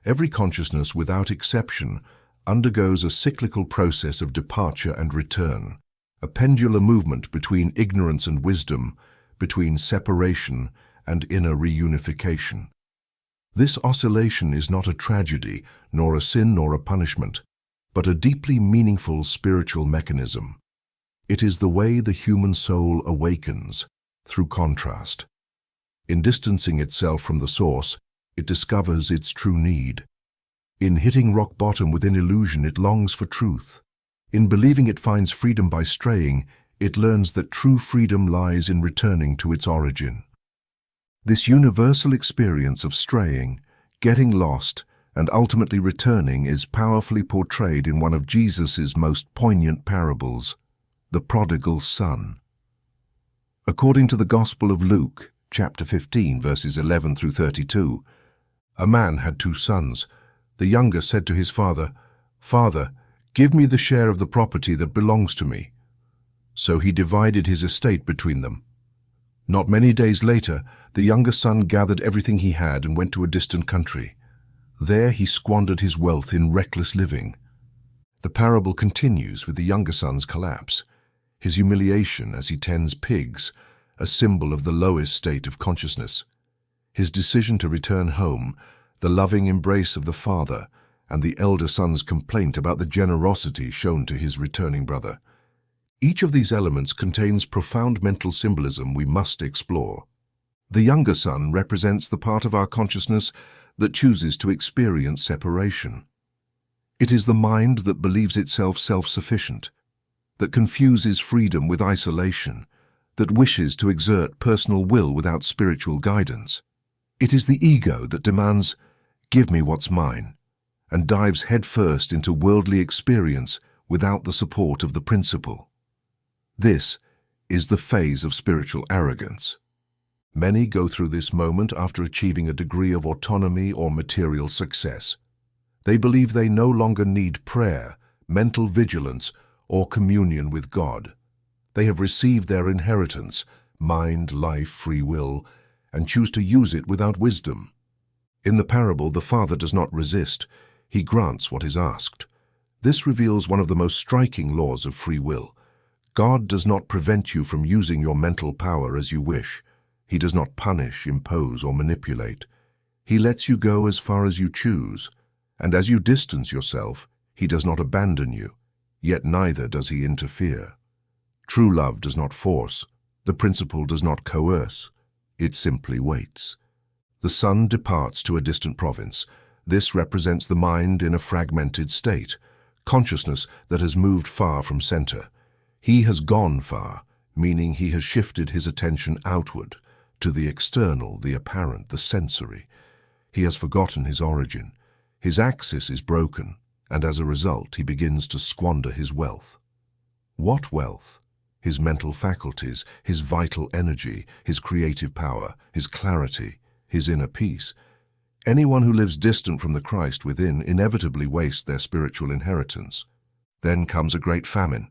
Every consciousness, without exception, undergoes a cyclical process of departure and return, a pendular movement between ignorance and wisdom, between separation and inner reunification. This oscillation is not a tragedy, nor a sin nor a punishment, but a deeply meaningful spiritual mechanism. It is the way the human soul awakens, through contrast. In distancing itself from the source, it discovers its true need. In hitting rock bottom within illusion, it longs for truth. In believing it finds freedom by straying, it learns that true freedom lies in returning to its origin. This universal experience of straying, getting lost, and ultimately returning is powerfully portrayed in one of Jesus' most poignant parables, the Prodigal Son. According to the Gospel of Luke, chapter 15, verses 11 through 32, a man had 2 sons. The younger said to his father, "Father, give me the share of the property that belongs to me." So he divided his estate between them. Not many days later, the younger son gathered everything he had and went to a distant country. There he squandered his wealth in reckless living. The parable continues with the younger son's collapse, his humiliation as he tends pigs, a symbol of the lowest state of consciousness, his decision to return home, the loving embrace of the father, and the elder son's complaint about the generosity shown to his returning brother. Each of these elements contains profound mental symbolism we must explore. The younger son represents the part of our consciousness that chooses to experience separation. It is the mind that believes itself self-sufficient, that confuses freedom with isolation, that wishes to exert personal will without spiritual guidance. It is the ego that demands, "Give me what's mine," and dives headfirst into worldly experience without the support of the principle. This is the phase of spiritual arrogance. Many go through this moment after achieving a degree of autonomy or material success. They believe they no longer need prayer, mental vigilance, or communion with God. They have received their inheritance, mind, life, free will, and choose to use it without wisdom. In the parable, the father does not resist. He grants what is asked. This reveals one of the most striking laws of free will. God does not prevent you from using your mental power as you wish. He does not punish, impose, or manipulate. He lets you go as far as you choose, and as you distance yourself, he does not abandon you, yet neither does he interfere. True love does not force. The principle does not coerce. It simply waits. The son departs to a distant province. This represents the mind in a fragmented state, consciousness that has moved far from center. He has gone far, meaning he has shifted his attention outward, to the external, the apparent, the sensory. He has forgotten his origin. His axis is broken, and as a result, he begins to squander his wealth. What wealth? His mental faculties, his vital energy, his creative power, his clarity, his inner peace. Anyone who lives distant from the Christ within inevitably wastes their spiritual inheritance. Then comes a great famine.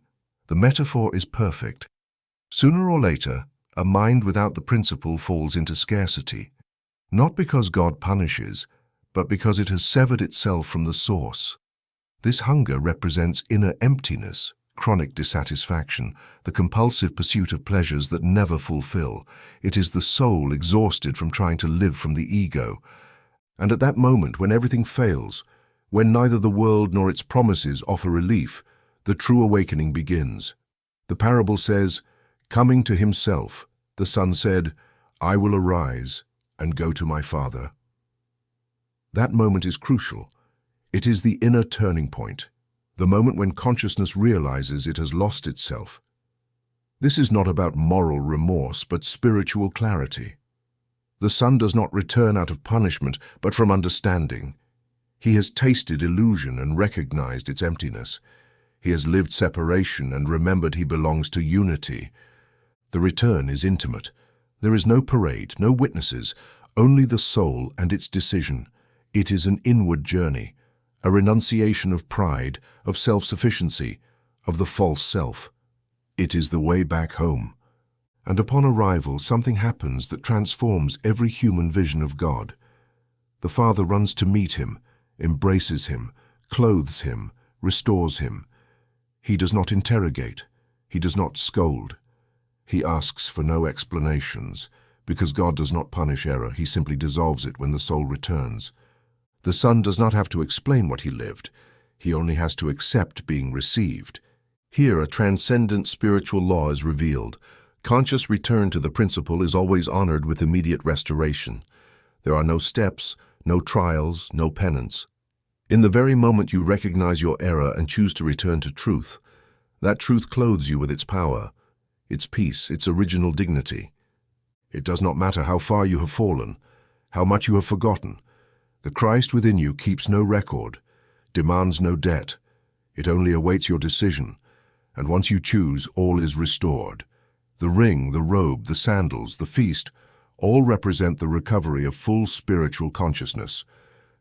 The metaphor is perfect. Sooner or later, a mind without the principle falls into scarcity, not because God punishes, but because it has severed itself from the source. This hunger represents inner emptiness, chronic dissatisfaction, the compulsive pursuit of pleasures that never fulfill. It is the soul exhausted from trying to live from the ego. And at that moment, when everything fails, when neither the world nor its promises offer relief, the true awakening begins. The parable says, "Coming to himself, the son said, 'I will arise and go to my father.'" That moment is crucial. It is the inner turning point, the moment when consciousness realizes it has lost itself. This is not about moral remorse, but spiritual clarity. The son does not return out of punishment, but from understanding. He has tasted illusion and recognized its emptiness. He has lived separation and remembered he belongs to unity. The return is intimate. There is no parade, no witnesses, only the soul and its decision. It is an inward journey, a renunciation of pride, of self-sufficiency, of the false self. It is the way back home. And upon arrival, something happens that transforms every human vision of God. The Father runs to meet him, embraces him, clothes him, restores him. He does not interrogate. He does not scold. He asks for no explanations. Because God does not punish error, he simply dissolves it when the soul returns. The Son does not have to explain what he lived. He only has to accept being received. Here, a transcendent spiritual law is revealed. Conscious return to the principle is always honored with immediate restoration. There are no steps, no trials, no penance. In the very moment you recognize your error and choose to return to truth, that truth clothes you with its power, its peace, its original dignity. It does not matter how far you have fallen, how much you have forgotten. The Christ within you keeps no record, demands no debt. It only awaits your decision, and once you choose, all is restored. The ring, the robe, the sandals, the feast, all represent the recovery of full spiritual consciousness.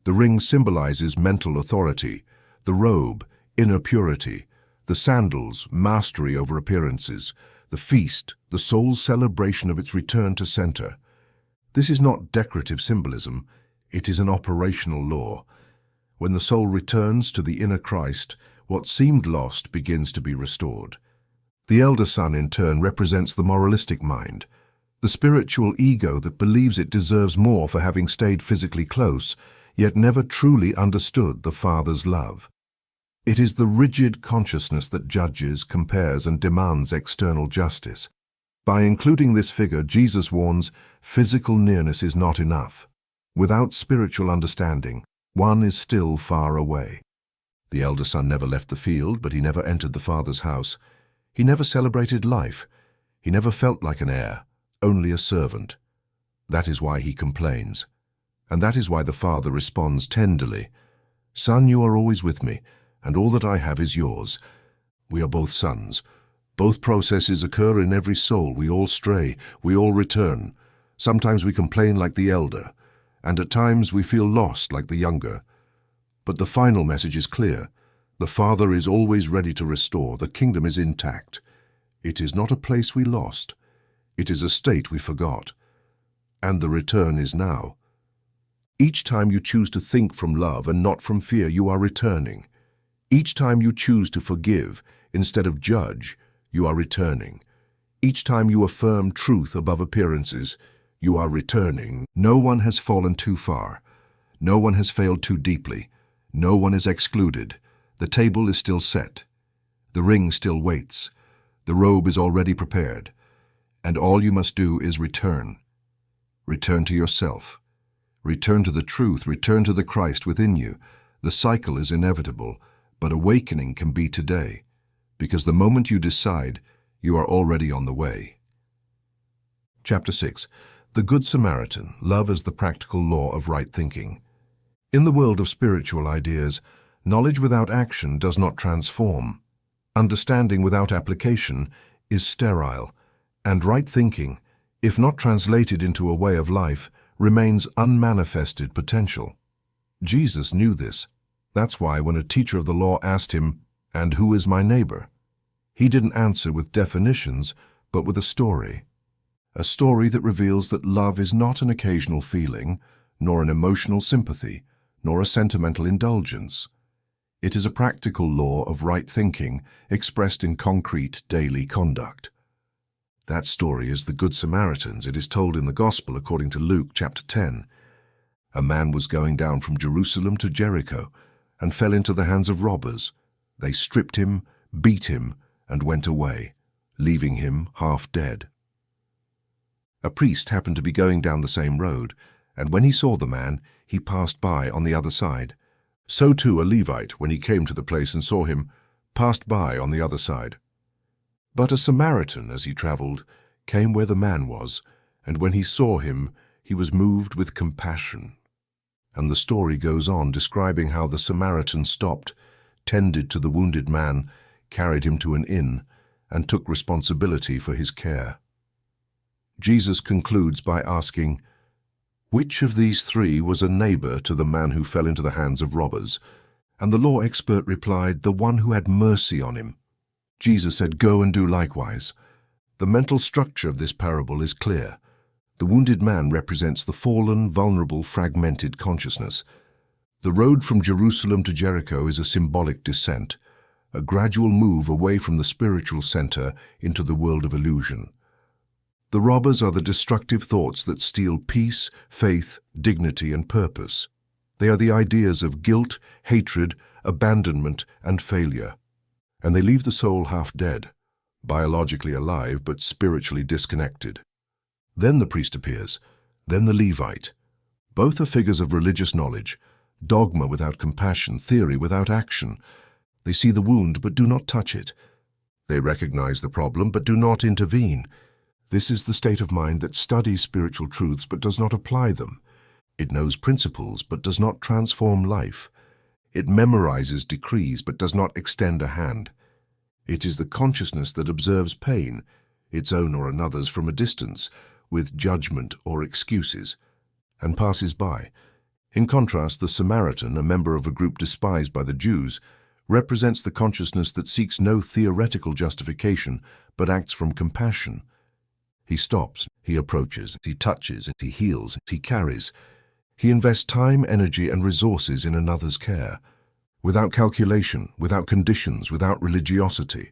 The ring symbolizes mental authority, the robe, inner purity, the sandals, mastery over appearances, the feast, the soul's celebration of its return to center. This is not decorative symbolism, it is an operational law. When the soul returns to the inner Christ, what seemed lost begins to be restored. The elder son, in turn, represents the moralistic mind, the spiritual ego that believes it deserves more for having stayed physically close, yet never truly understood the Father's love. It is the rigid consciousness that judges, compares, and demands external justice. By including this figure, Jesus warns, physical nearness is not enough. Without spiritual understanding, one is still far away. The elder son never left the field, but he never entered the Father's house. He never celebrated life. He never felt like an heir, only a servant. That is why he complains. And that is why the Father responds tenderly, "Son, you are always with me, and all that I have is yours." We are both sons. Both processes occur in every soul. We all stray. We all return. Sometimes we complain like the elder, and at times we feel lost like the younger. But the final message is clear. The Father is always ready to restore. The kingdom is intact. It is not a place we lost. It is a state we forgot. And the return is now. Each time you choose to think from love and not from fear, you are returning. Each time you choose to forgive instead of judge, you are returning. Each time you affirm truth above appearances, you are returning. No one has fallen too far. No one has failed too deeply. No one is excluded. The table is still set. The ring still waits. The robe is already prepared. And all you must do is return. Return to yourself. Return to the truth. Return to the Christ within you. The cycle is inevitable, but awakening can be today, because the moment you decide, you are already on the way. Chapter 6. The Good Samaritan, Love as the Practical Law of Right Thinking. In the world of spiritual ideas, knowledge without action does not transform. Understanding without application is sterile, and right thinking, if not translated into a way of life, remains unmanifested potential. Jesus knew this. That's why when a teacher of the law asked him, "And who is my neighbor?" he didn't answer with definitions, but with a story. A story that reveals that love is not an occasional feeling, nor an emotional sympathy, nor a sentimental indulgence. It is a practical law of right thinking expressed in concrete daily conduct. That story is the Good Samaritan's. It is told in the Gospel according to Luke chapter 10. A man was going down from Jerusalem to Jericho and fell into the hands of robbers. They stripped him, beat him, and went away, leaving him half dead. A priest happened to be going down the same road, and when he saw the man, he passed by on the other side. So too a Levite, when he came to the place and saw him, passed by on the other side. But a Samaritan, as he traveled, came where the man was, and when he saw him, he was moved with compassion. And the story goes on, describing how the Samaritan stopped, tended to the wounded man, carried him to an inn, and took responsibility for his care. Jesus concludes by asking, "Which of these three was a neighbor to the man who fell into the hands of robbers?" And the law expert replied, "The one who had mercy on him." Jesus said, "Go and do likewise." The mental structure of this parable is clear. The wounded man represents the fallen, vulnerable, fragmented consciousness. The road from Jerusalem to Jericho is a symbolic descent, a gradual move away from the spiritual center into the world of illusion. The robbers are the destructive thoughts that steal peace, faith, dignity, and purpose. They are the ideas of guilt, hatred, abandonment, and failure. And they leave the soul half dead, biologically alive but spiritually disconnected. Then the priest appears, then the Levite. Both are figures of religious knowledge, dogma without compassion, theory without action. They see the wound but do not touch it. They recognize the problem but do not intervene. This is the state of mind that studies spiritual truths but does not apply them. It knows principles but does not transform life. It memorizes decrees but does not extend a hand. It is the consciousness that observes pain, its own or another's, from a distance, with judgment or excuses, and passes by. In contrast, the Samaritan, a member of a group despised by the Jews, represents the consciousness that seeks no theoretical justification but acts from compassion. He stops, he approaches, he touches, he heals, he carries. He invests time, energy, and resources in another's care, without calculation, without conditions, without religiosity.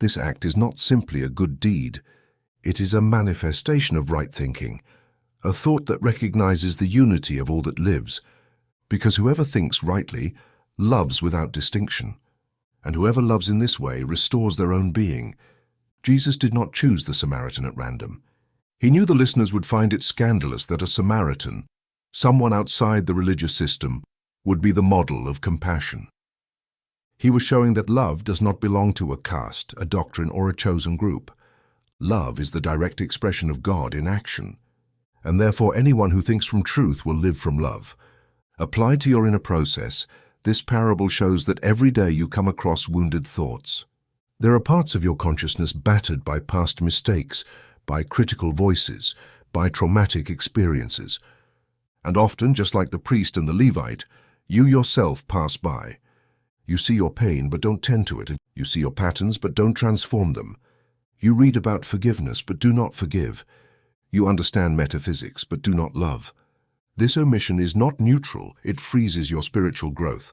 This act is not simply a good deed. It is a manifestation of right thinking, a thought that recognizes the unity of all that lives, because whoever thinks rightly loves without distinction, and whoever loves in this way restores their own being. Jesus did not choose the Samaritan at random. He knew the listeners would find it scandalous that a Samaritan, someone outside the religious system, would be the model of compassion. He was showing that love does not belong to a caste, a doctrine, or a chosen group. Love is the direct expression of God in action, and therefore anyone who thinks from truth will live from love. Applied to your inner process, this parable shows that every day you come across wounded thoughts. There are parts of your consciousness battered by past mistakes, by critical voices, by traumatic experiences. And often, just like the priest and the Levite, you yourself pass by. You see your pain but don't tend to it. You see your patterns but don't transform them. You read about forgiveness but do not forgive. You understand metaphysics but do not love. This omission is not neutral, it freezes your spiritual growth.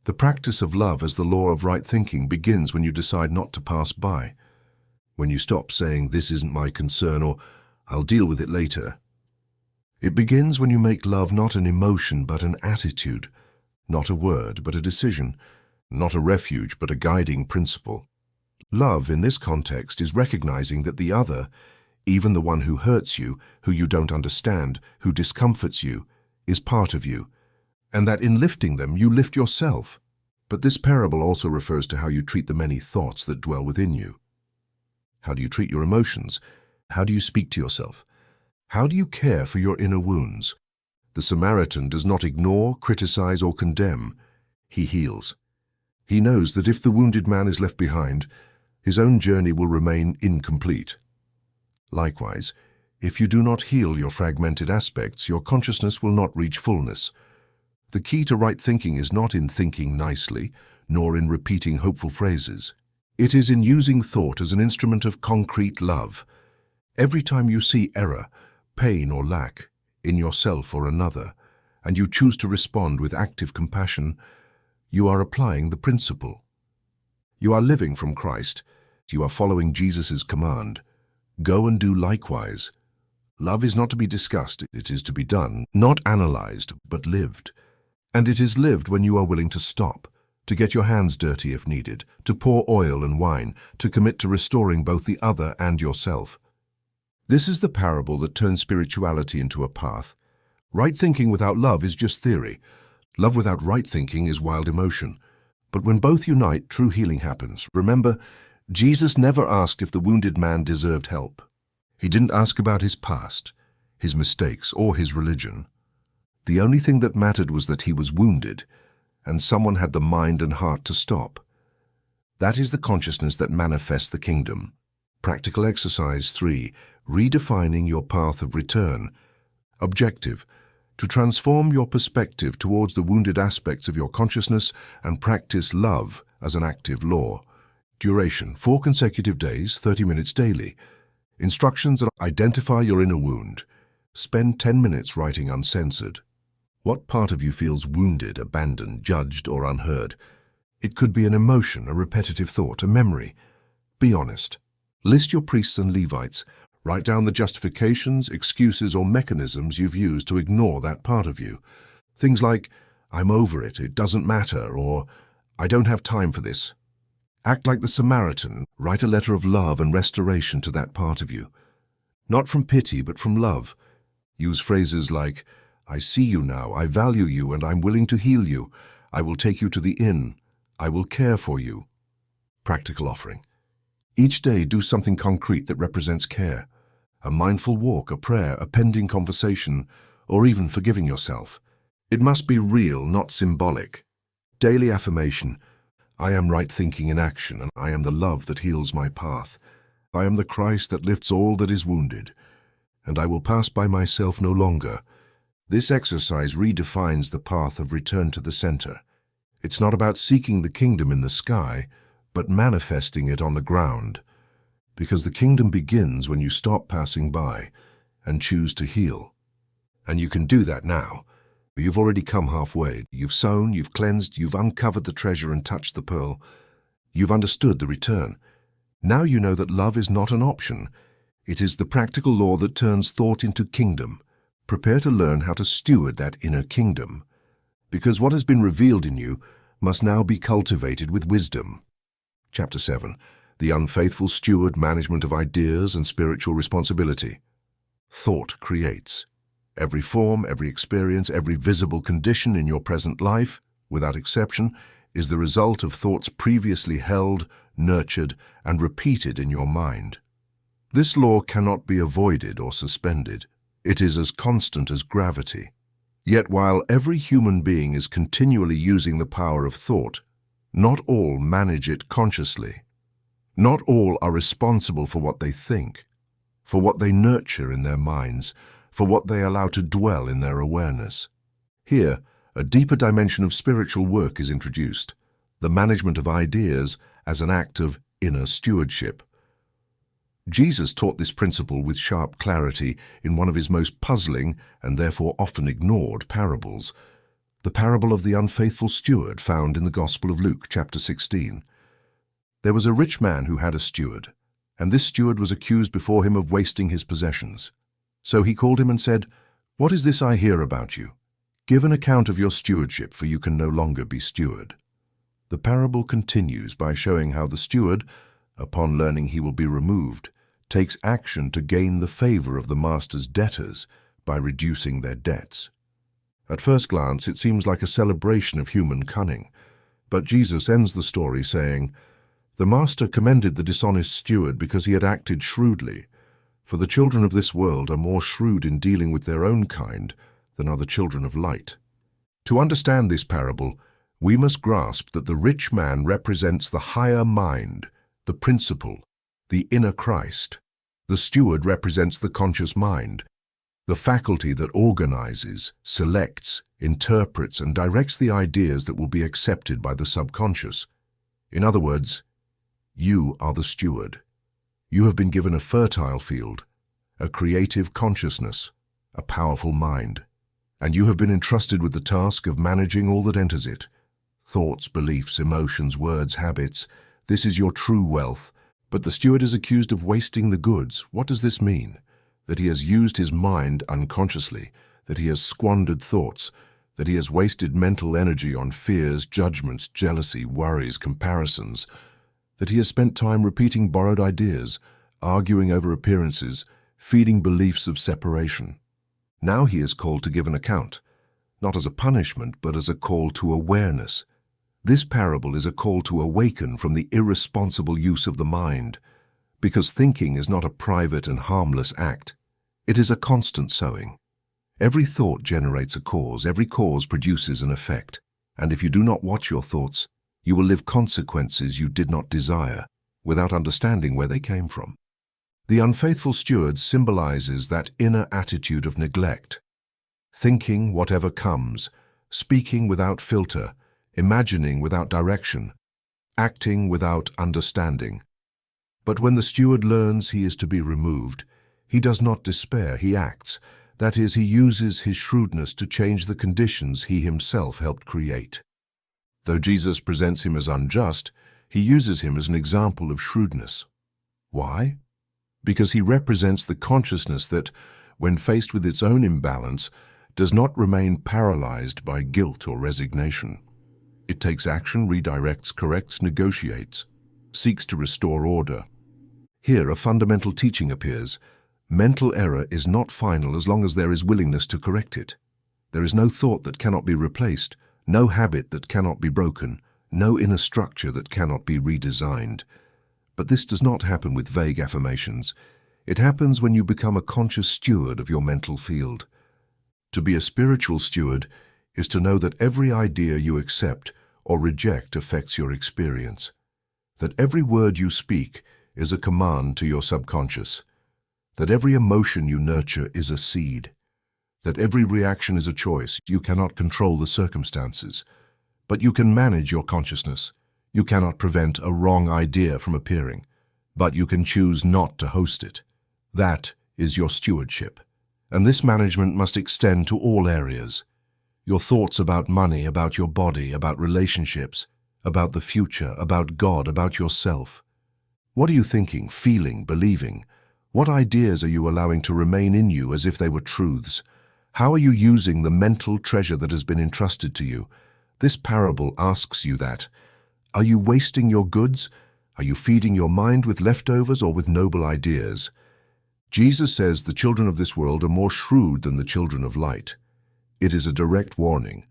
The practice of love as the law of right thinking begins when you decide not to pass by. When you stop saying, "This isn't my concern," or "I'll deal with it later." It begins when you make love not an emotion but an attitude, not a word but a decision, not a refuge but a guiding principle. Love in this context is recognizing that the other, even the one who hurts you, who you don't understand, who discomforts you, is part of you, and that in lifting them you lift yourself. But this parable also refers to how you treat the many thoughts that dwell within you. How do you treat your emotions? How do you speak to yourself? How do you care for your inner wounds? The Samaritan does not ignore, criticize, or condemn. He heals. He knows that if the wounded man is left behind, his own journey will remain incomplete. Likewise, if you do not heal your fragmented aspects, your consciousness will not reach fullness. The key to right thinking is not in thinking nicely, nor in repeating hopeful phrases. It is in using thought as an instrument of concrete love. Every time you see error, pain, or lack, in yourself or another, and you choose to respond with active compassion, you are applying the principle. You are living from Christ. You are following Jesus' command. Go and do likewise. Love is not to be discussed, it is to be done, not analyzed, but lived. And it is lived when you are willing to stop, to get your hands dirty if needed, to pour oil and wine, to commit to restoring both the other and yourself. This is the parable that turns spirituality into a path. Right thinking without love is just theory. Love without right thinking is wild emotion. But when both unite, true healing happens. Remember, Jesus never asked if the wounded man deserved help. He didn't ask about his past, his mistakes, or his religion. The only thing that mattered was that he was wounded, and someone had the mind and heart to stop. That is the consciousness that manifests the kingdom. Practical exercise 3. redefining your path of return. Objective: to transform your perspective towards the wounded aspects of your consciousness and practice love as an active law. Duration: 4 consecutive days, 30 minutes daily. Instructions: identify your inner wound. Spend 10 minutes writing uncensored. What part of you feels wounded, abandoned, judged, or unheard? It could be an emotion, a repetitive thought, a memory. Be honest. List your priests and Levites. Write down the justifications, excuses, or mechanisms you've used to ignore that part of you. Things like, "I'm over it, it doesn't matter," or "I don't have time for this." Act like the Samaritan. Write a letter of love and restoration to that part of you. Not from pity, but from love. Use phrases like, "I see you now, I value you, and I'm willing to heal you. I will take you to the inn. I will care for you." Practical offering. Each day, do something concrete that represents care. A mindful walk, a prayer, a pending conversation, or even forgiving yourself. It must be real, not symbolic. Daily affirmation: I am right thinking in action, and I am the love that heals my path. I am the Christ that lifts all that is wounded, and I will pass by myself no longer. This exercise redefines the path of return to the center. It's not about seeking the kingdom in the sky, but manifesting it on the ground. Because the kingdom begins when you stop passing by and choose to heal. And you can do that now. You've already come halfway. You've sown, you've cleansed, you've uncovered the treasure and touched the pearl. You've understood the return. Now you know that love is not an option. It is the practical law that turns thought into kingdom. Prepare to learn how to steward that inner kingdom. Because what has been revealed in you must now be cultivated with wisdom. Chapter 7. The unfaithful steward: management of ideas and spiritual responsibility. Thought creates. Every form, every experience, every visible condition in your present life, without exception, is the result of thoughts previously held, nurtured, and repeated in your mind. This law cannot be avoided or suspended. It is as constant as gravity. Yet while every human being is continually using the power of thought, not all manage it consciously. Not all are responsible for what they think, for what they nurture in their minds, for what they allow to dwell in their awareness. Here, a deeper dimension of spiritual work is introduced, the management of ideas as an act of inner stewardship. Jesus taught this principle with sharp clarity in one of his most puzzling and therefore often ignored parables, the parable of the unfaithful steward found in the Gospel of Luke, chapter 16. There was a rich man who had a steward, and this steward was accused before him of wasting his possessions. So he called him and said, "What is this I hear about you? Give an account of your stewardship, for you can no longer be steward." The parable continues by showing how the steward, upon learning he will be removed, takes action to gain the favor of the master's debtors by reducing their debts. At first glance, it seems like a celebration of human cunning, but Jesus ends the story saying, "The master commended the dishonest steward because he had acted shrewdly. For the children of this world are more shrewd in dealing with their own kind than are the children of light." To understand this parable, we must grasp that the rich man represents the higher mind, the principle, the inner Christ. The steward represents the conscious mind, the faculty that organizes, selects, interprets, and directs the ideas that will be accepted by the subconscious. In other words, you are the steward. You have been given a fertile field, a creative consciousness, a powerful mind, and you have been entrusted with the task of managing all that enters it. Thoughts, beliefs, emotions, words, habits. This is your true wealth, but the steward is accused of wasting the goods. What does this mean? That he has used his mind unconsciously, that he has squandered thoughts, that he has wasted mental energy on fears, judgments, jealousy, worries, comparisons, that he has spent time repeating borrowed ideas, arguing over appearances, feeding beliefs of separation. Now he is called to give an account, not as a punishment, but as a call to awareness. This parable is a call to awaken from the irresponsible use of the mind, because thinking is not a private and harmless act. It is a constant sowing. Every thought generates a cause, every cause produces an effect, and if you do not watch your thoughts, you will live consequences you did not desire, without understanding where they came from. The unfaithful steward symbolizes that inner attitude of neglect, thinking whatever comes, speaking without filter, imagining without direction, acting without understanding. But when the steward learns he is to be removed, he does not despair, he acts. That is, he uses his shrewdness to change the conditions he himself helped create. Though Jesus presents him as unjust, he uses him as an example of shrewdness. Why? Because he represents the consciousness that, when faced with its own imbalance, does not remain paralyzed by guilt or resignation. It takes action, redirects, corrects, negotiates, seeks to restore order. Here a fundamental teaching appears. Mental error is not final as long as there is willingness to correct it. There is no thought that cannot be replaced, no habit that cannot be broken, no inner structure that cannot be redesigned. But this does not happen with vague affirmations. It happens when you become a conscious steward of your mental field. To be a spiritual steward is to know that every idea you accept or reject affects your experience, that every word you speak is a command to your subconscious, that every emotion you nurture is a seed, that every reaction is a choice. You cannot control the circumstances, but you can manage your consciousness. You cannot prevent a wrong idea from appearing, but you can choose not to host it. That is your stewardship, and this management must extend to all areas. Your thoughts about money, about your body, about relationships, about the future, about God, about yourself. What are you thinking, feeling, believing? What ideas are you allowing to remain in you as if they were truths? How are you using the mental treasure that has been entrusted to you? This parable asks you that. Are you wasting your goods? Are you feeding your mind with leftovers or with noble ideas? Jesus says the children of this world are more shrewd than the children of light. It is a direct warning.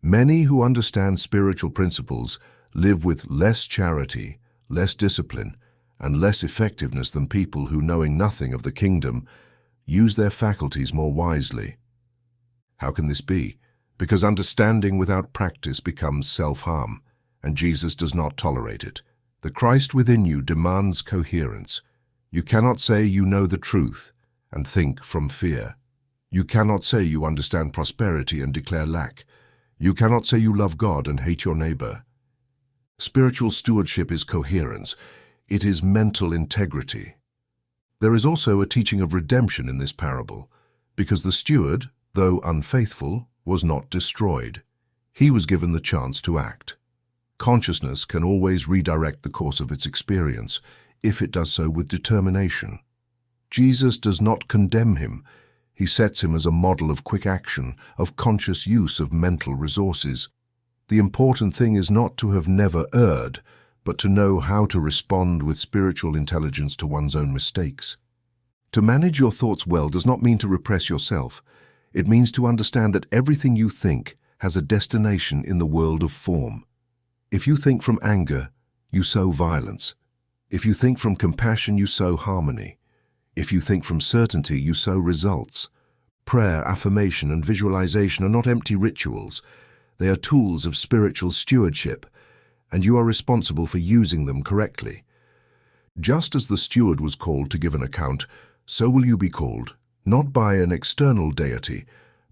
Many who understand spiritual principles live with less charity, less discipline, and less effectiveness than people who, knowing nothing of the kingdom, use their faculties more wisely. How can this be? Because understanding without practice becomes self-harm, and Jesus does not tolerate it. The Christ within you demands coherence. You cannot say you know the truth and think from fear. You cannot say you understand prosperity and declare lack. You cannot say you love God and hate your neighbor. Spiritual stewardship is coherence. It is mental integrity. There is also a teaching of redemption in this parable, because the steward, though unfaithful, was not destroyed. He was given the chance to act. Consciousness can always redirect the course of its experience, if it does so with determination. Jesus does not condemn him. He sets him as a model of quick action, of conscious use of mental resources. The important thing is not to have never erred, but to know how to respond with spiritual intelligence to one's own mistakes. To manage your thoughts well does not mean to repress yourself. It means to understand that everything you think has a destination in the world of form. If you think from anger, you sow violence. If you think from compassion, you sow harmony. If you think from certainty, you sow results. Prayer, affirmation, and visualization are not empty rituals. They are tools of spiritual stewardship, and you are responsible for using them correctly. Just as the steward was called to give an account, so will you be called, not by an external deity,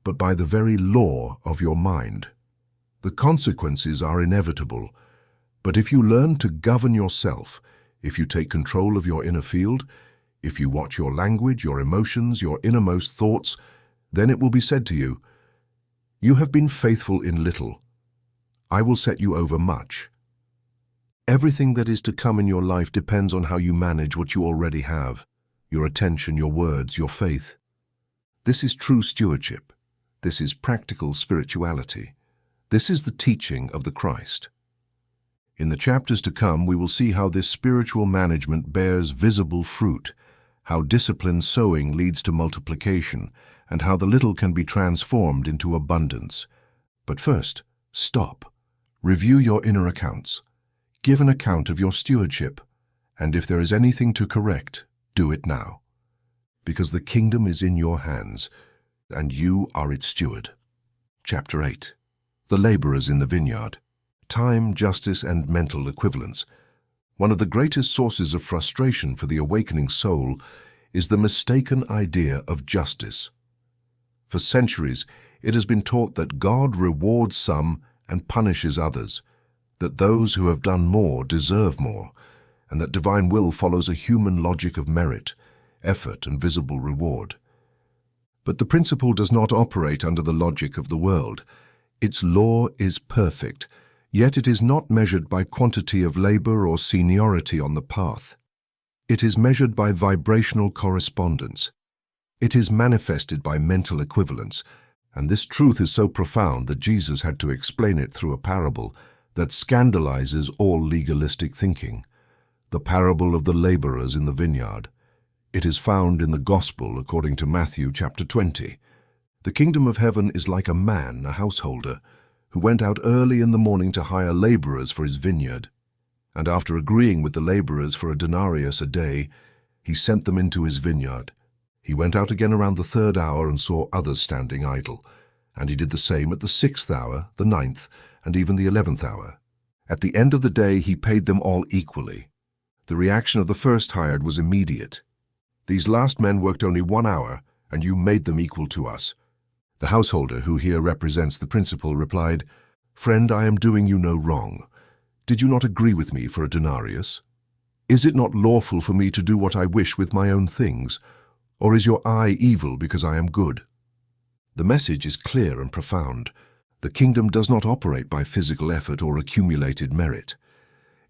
but by the very law of your mind. The consequences are inevitable, but if you learn to govern yourself, if you take control of your inner field, if you watch your language, your emotions, your innermost thoughts, then it will be said to you, "You have been faithful in little. I will set you over much." Everything that is to come in your life depends on how you manage what you already have, your attention, your words, your faith. This is true stewardship. This is practical spirituality. This is the teaching of the Christ. In the chapters to come, we will see how this spiritual management bears visible fruit, how disciplined sowing leads to multiplication, and how the little can be transformed into abundance. But first, stop. Review your inner accounts. Give an account of your stewardship, and if there is anything to correct, do it now. Because the kingdom is in your hands, and you are its steward. Chapter 8. The laborers in the vineyard. Time, justice, and mental equivalence. One of the greatest sources of frustration for the awakening soul is the mistaken idea of justice. For centuries, it has been taught that God rewards some and punishes others, that those who have done more deserve more, and that divine will follows a human logic of merit, effort, and visible reward. But the principle does not operate under the logic of the world. Its law is perfect, yet it is not measured by quantity of labor or seniority on the path. It is measured by vibrational correspondence. It is manifested by mental equivalence, and this truth is so profound that Jesus had to explain it through a parable that scandalizes all legalistic thinking. The parable of the laborers in the vineyard. It is found in the Gospel according to Matthew chapter 20. The kingdom of heaven is like a man, a householder, who went out early in the morning to hire laborers for his vineyard. And after agreeing with the laborers for a denarius a day, he sent them into his vineyard. He went out again around the 3rd hour and saw others standing idle. And he did the same at the 6th hour, the 9th, and even the 11th hour. At the end of the day, he paid them all equally. The reaction of the first hired was immediate. These last men worked only 1 hour, and you made them equal to us. The householder, who here represents the principal, replied, "Friend, I am doing you no wrong. Did you not agree with me for a denarius? Is it not lawful for me to do what I wish with my own things? Or is your eye evil because I am good?" The message is clear and profound. The kingdom does not operate by physical effort or accumulated merit.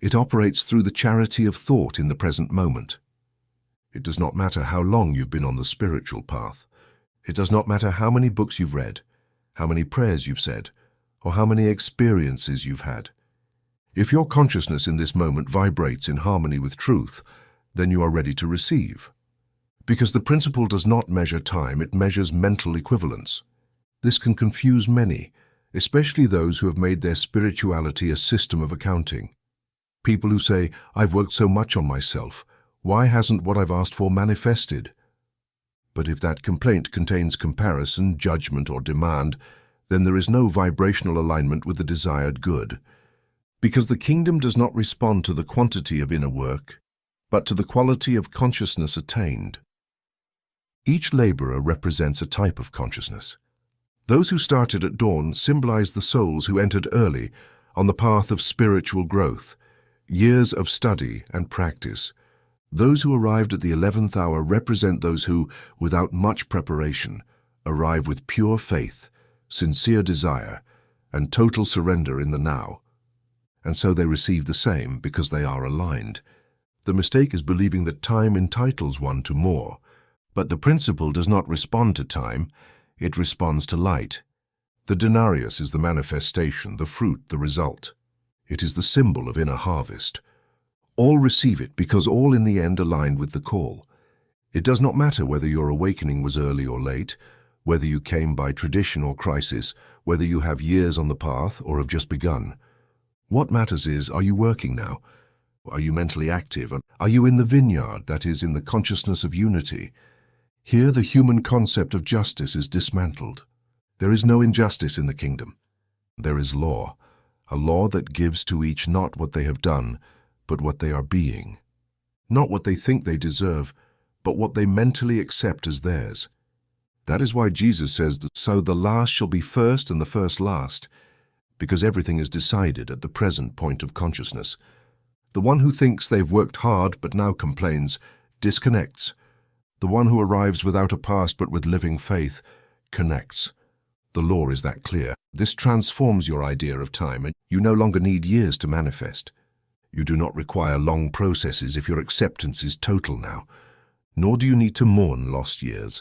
It operates through the charity of thought in the present moment. It does not matter how long you've been on the spiritual path. It does not matter how many books you've read, how many prayers you've said, or how many experiences you've had. If your consciousness in this moment vibrates in harmony with truth, then you are ready to receive. Because the principle does not measure time, it measures mental equivalence. This can confuse many, especially those who have made their spirituality a system of accounting. People who say, "I've worked so much on myself. Why hasn't what I've asked for manifested?" But if that complaint contains comparison, judgment, or demand, then there is no vibrational alignment with the desired good. Because the kingdom does not respond to the quantity of inner work, but to the quality of consciousness attained. Each laborer represents a type of consciousness. Those who started at dawn symbolize the souls who entered early on the path of spiritual growth, years of study and practice. Those who arrived at the 11th hour represent those who, without much preparation, arrive with pure faith, sincere desire, and total surrender in the now. And so they receive the same because they are aligned. The mistake is believing that time entitles one to more. But the principle does not respond to time, it responds to light. The denarius is the manifestation, the fruit, the result. It is the symbol of inner harvest. All receive it because all in the end aligned with the call. It does not matter whether your awakening was early or late, whether you came by tradition or crisis, whether you have years on the path or have just begun. What matters is, are you working now? Are you mentally active? Are you in the vineyard, that is, in the consciousness of unity? Here the human concept of justice is dismantled. There is no injustice in the kingdom. There is law, a law that gives to each not what they have done, but what they are being. Not what they think they deserve, but what they mentally accept as theirs. That is why Jesus says that so the last shall be first and the first last, because everything is decided at the present point of consciousness. The one who thinks they've worked hard but now complains, disconnects. The one who arrives without a past but with living faith, connects. The law is that clear. This transforms your idea of time, and you no longer need years to manifest. You do not require long processes if your acceptance is total now. Nor do you need to mourn lost years.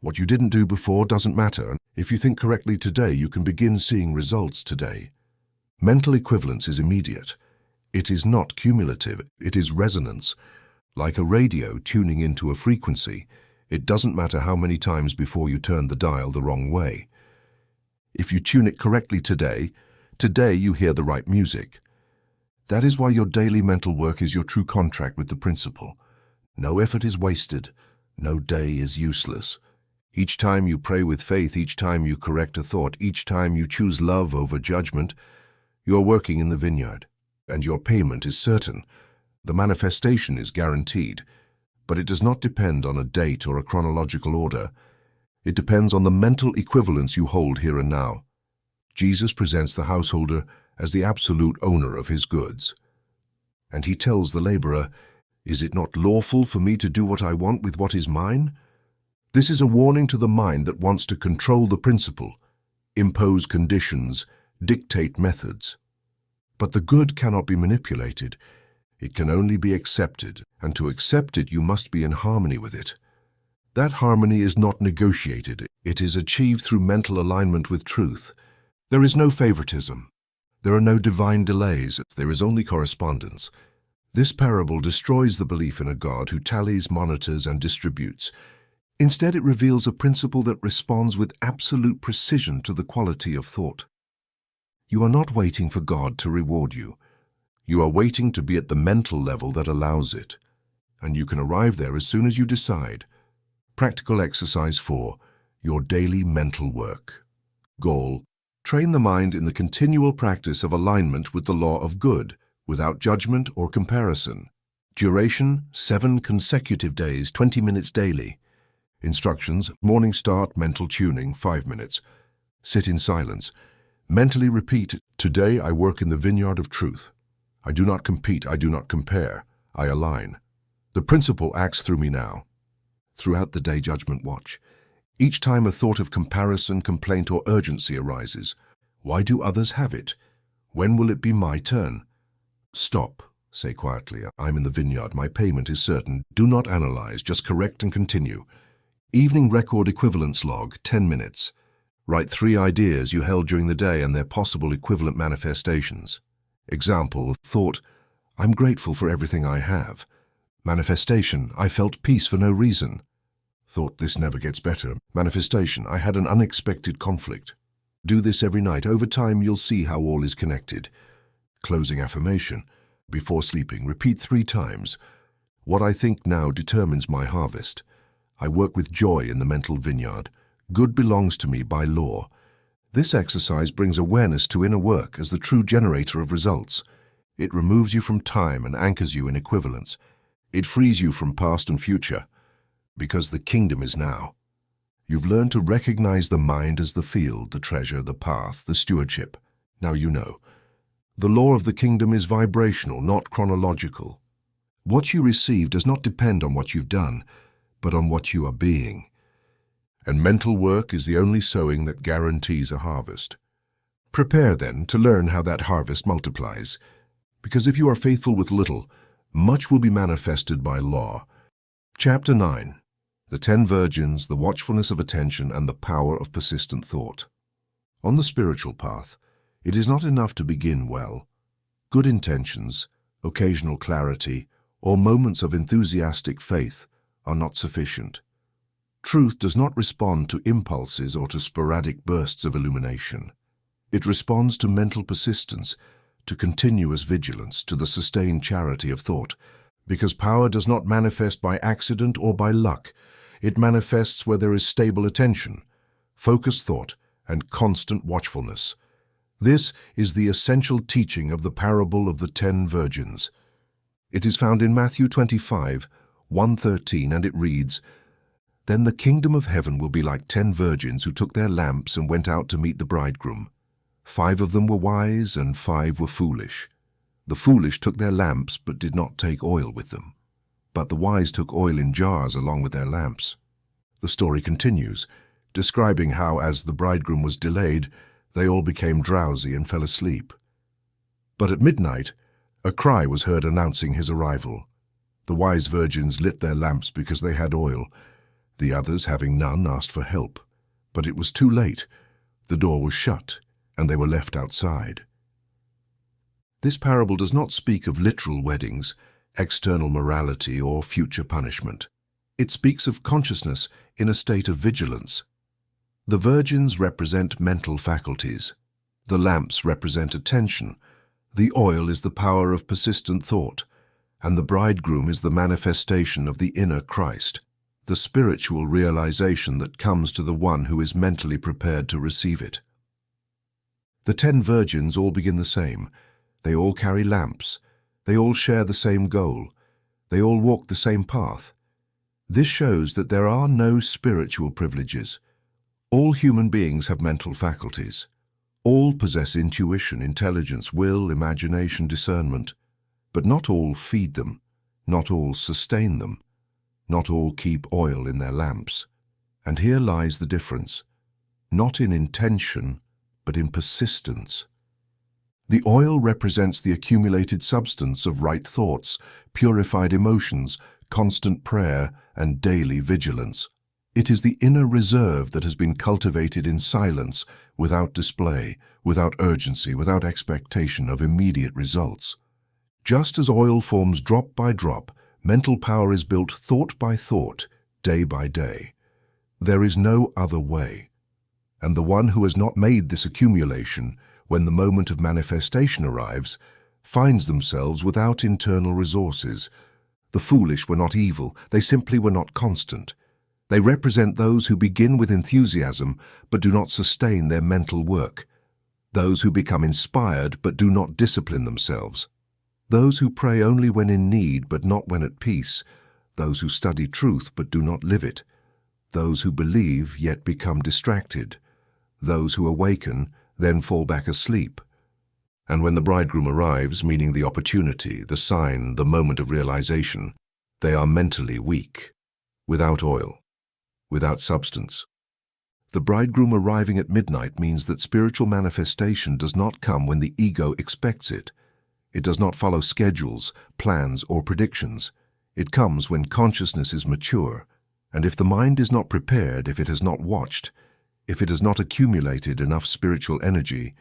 What you didn't do before doesn't matter, and if you think correctly today, you can begin seeing results today. Mental equivalence is immediate. It is not cumulative, it is resonance. Like a radio tuning into a frequency, it doesn't matter how many times before you turn the dial the wrong way. If you tune it correctly today you hear the right music. That is why your daily mental work is your true contract with the principle. No effort is wasted, no day is useless. Each time you pray with faith, each time you correct a thought, each time you choose love over judgment, you are working in the vineyard, and your payment is certain. The manifestation is guaranteed, but it does not depend on a date or a chronological order. It depends on the mental equivalence you hold here and now. Jesus presents the householder as the absolute owner of his goods. And he tells the laborer, "Is it not lawful for me to do what I want with what is mine?" This is a warning to the mind that wants to control the principle, impose conditions, dictate methods. But the good cannot be manipulated. It can only be accepted, and to accept it you must be in harmony with it. That harmony is not negotiated. It is achieved through mental alignment with truth. There is no favoritism. There are no divine delays. There is only correspondence. This parable destroys the belief in a God who tallies, monitors, and distributes. Instead, it reveals a principle that responds with absolute precision to the quality of thought. You are not waiting for God to reward you. You are waiting to be at the mental level that allows it. And you can arrive there as soon as you decide. Practical exercise 4. Your daily mental work. Goal: train the mind in the continual practice of alignment with the law of good, without judgment or comparison. Duration: 7 consecutive days, 20 minutes daily. Instructions: morning start, mental tuning, 5 minutes. Sit in silence. Mentally repeat, "Today I work in the vineyard of truth. I do not compete, I do not compare, I align. The principle acts through me now." Throughout the day, judgment watch. Each time a thought of comparison, complaint, or urgency arises, why do others have it? When will it be my turn? Stop. Say quietly, "I'm in the vineyard, my payment is certain." Do not analyze, just correct and continue. Evening record equivalence log, 10 minutes. Write 3 ideas you held during the day and their possible equivalent manifestations. Example: thought, "I'm grateful for everything I have." Manifestation: "I felt peace for no reason." Thought, "This never gets better." Manifestation: "I had an unexpected conflict." Do this every night. Over time, you'll see how all is connected. Closing affirmation. Before sleeping, repeat 3 times. "What I think now determines my harvest. I work with joy in the mental vineyard. Good belongs to me by law." This exercise brings awareness to inner work as the true generator of results. It removes you from time and anchors you in equivalence. It frees you from past and future, because the kingdom is now. You've learned to recognize the mind as the field, the treasure, the path, the stewardship. Now you know. The law of the kingdom is vibrational, not chronological. What you receive does not depend on what you've done, but on what you are being. And mental work is the only sowing that guarantees a harvest. Prepare, then, to learn how that harvest multiplies. Because if you are faithful with little, much will be manifested by law. Chapter 9. The 10 Virgins, the Watchfulness of Attention, and the Power of Persistent Thought. On the spiritual path, it is not enough to begin well. Good intentions, occasional clarity, or moments of enthusiastic faith are not sufficient. Truth does not respond to impulses or to sporadic bursts of illumination. It responds to mental persistence, to continuous vigilance, to the sustained charity of thought, because power does not manifest by accident or by luck. It manifests where there is stable attention, focused thought, and constant watchfulness. This is the essential teaching of the parable of the 10 virgins. It is found in Matthew 25, 1:13, and it reads, "Then the kingdom of heaven will be like 10 virgins who took their lamps and went out to meet the bridegroom. 5 of them were wise and 5 were foolish. The foolish took their lamps but did not take oil with them. But the wise took oil in jars along with their lamps." The story continues, describing how, as the bridegroom was delayed, they all became drowsy and fell asleep. But at midnight, a cry was heard announcing his arrival. The wise virgins lit their lamps because they had oil. The others, having none, asked for help. But it was too late. The door was shut, and they were left outside. This parable does not speak of literal weddings, external morality, or future punishment. It speaks of consciousness in a state of vigilance. The virgins represent mental faculties. The lamps represent attention. The oil is the power of persistent thought, and the bridegroom is the manifestation of the inner Christ, the spiritual realization that comes to the one who is mentally prepared to receive it. The 10 virgins all begin the same. They all carry lamps. They all share the same goal. They all walk the same path. This shows that there are no spiritual privileges. All human beings have mental faculties. All possess intuition, intelligence, will, imagination, discernment. But not all feed them. Not all sustain them. Not all keep oil in their lamps. And here lies the difference. Not in intention, but in persistence. The oil represents the accumulated substance of right thoughts, purified emotions, constant prayer, and daily vigilance. It is the inner reserve that has been cultivated in silence, without display, without urgency, without expectation of immediate results. Just as oil forms drop by drop, mental power is built thought by thought, day by day. There is no other way. And the one who has not made this accumulation, when the moment of manifestation arrives, finds themselves without internal resources. The foolish were not evil, they simply were not constant. They represent those who begin with enthusiasm but do not sustain their mental work, those who become inspired but do not discipline themselves, those who pray only when in need but not when at peace, those who study truth but do not live it, those who believe yet become distracted, those who awaken then fall back asleep. And when the bridegroom arrives, meaning the opportunity, the sign, the moment of realization, they are mentally weak, without oil, without substance. The bridegroom arriving at midnight means that spiritual manifestation does not come when the ego expects it. It does not follow schedules, plans, or predictions. It comes when consciousness is mature, and if the mind is not prepared, if it has not watched, if it has not accumulated enough spiritual energy,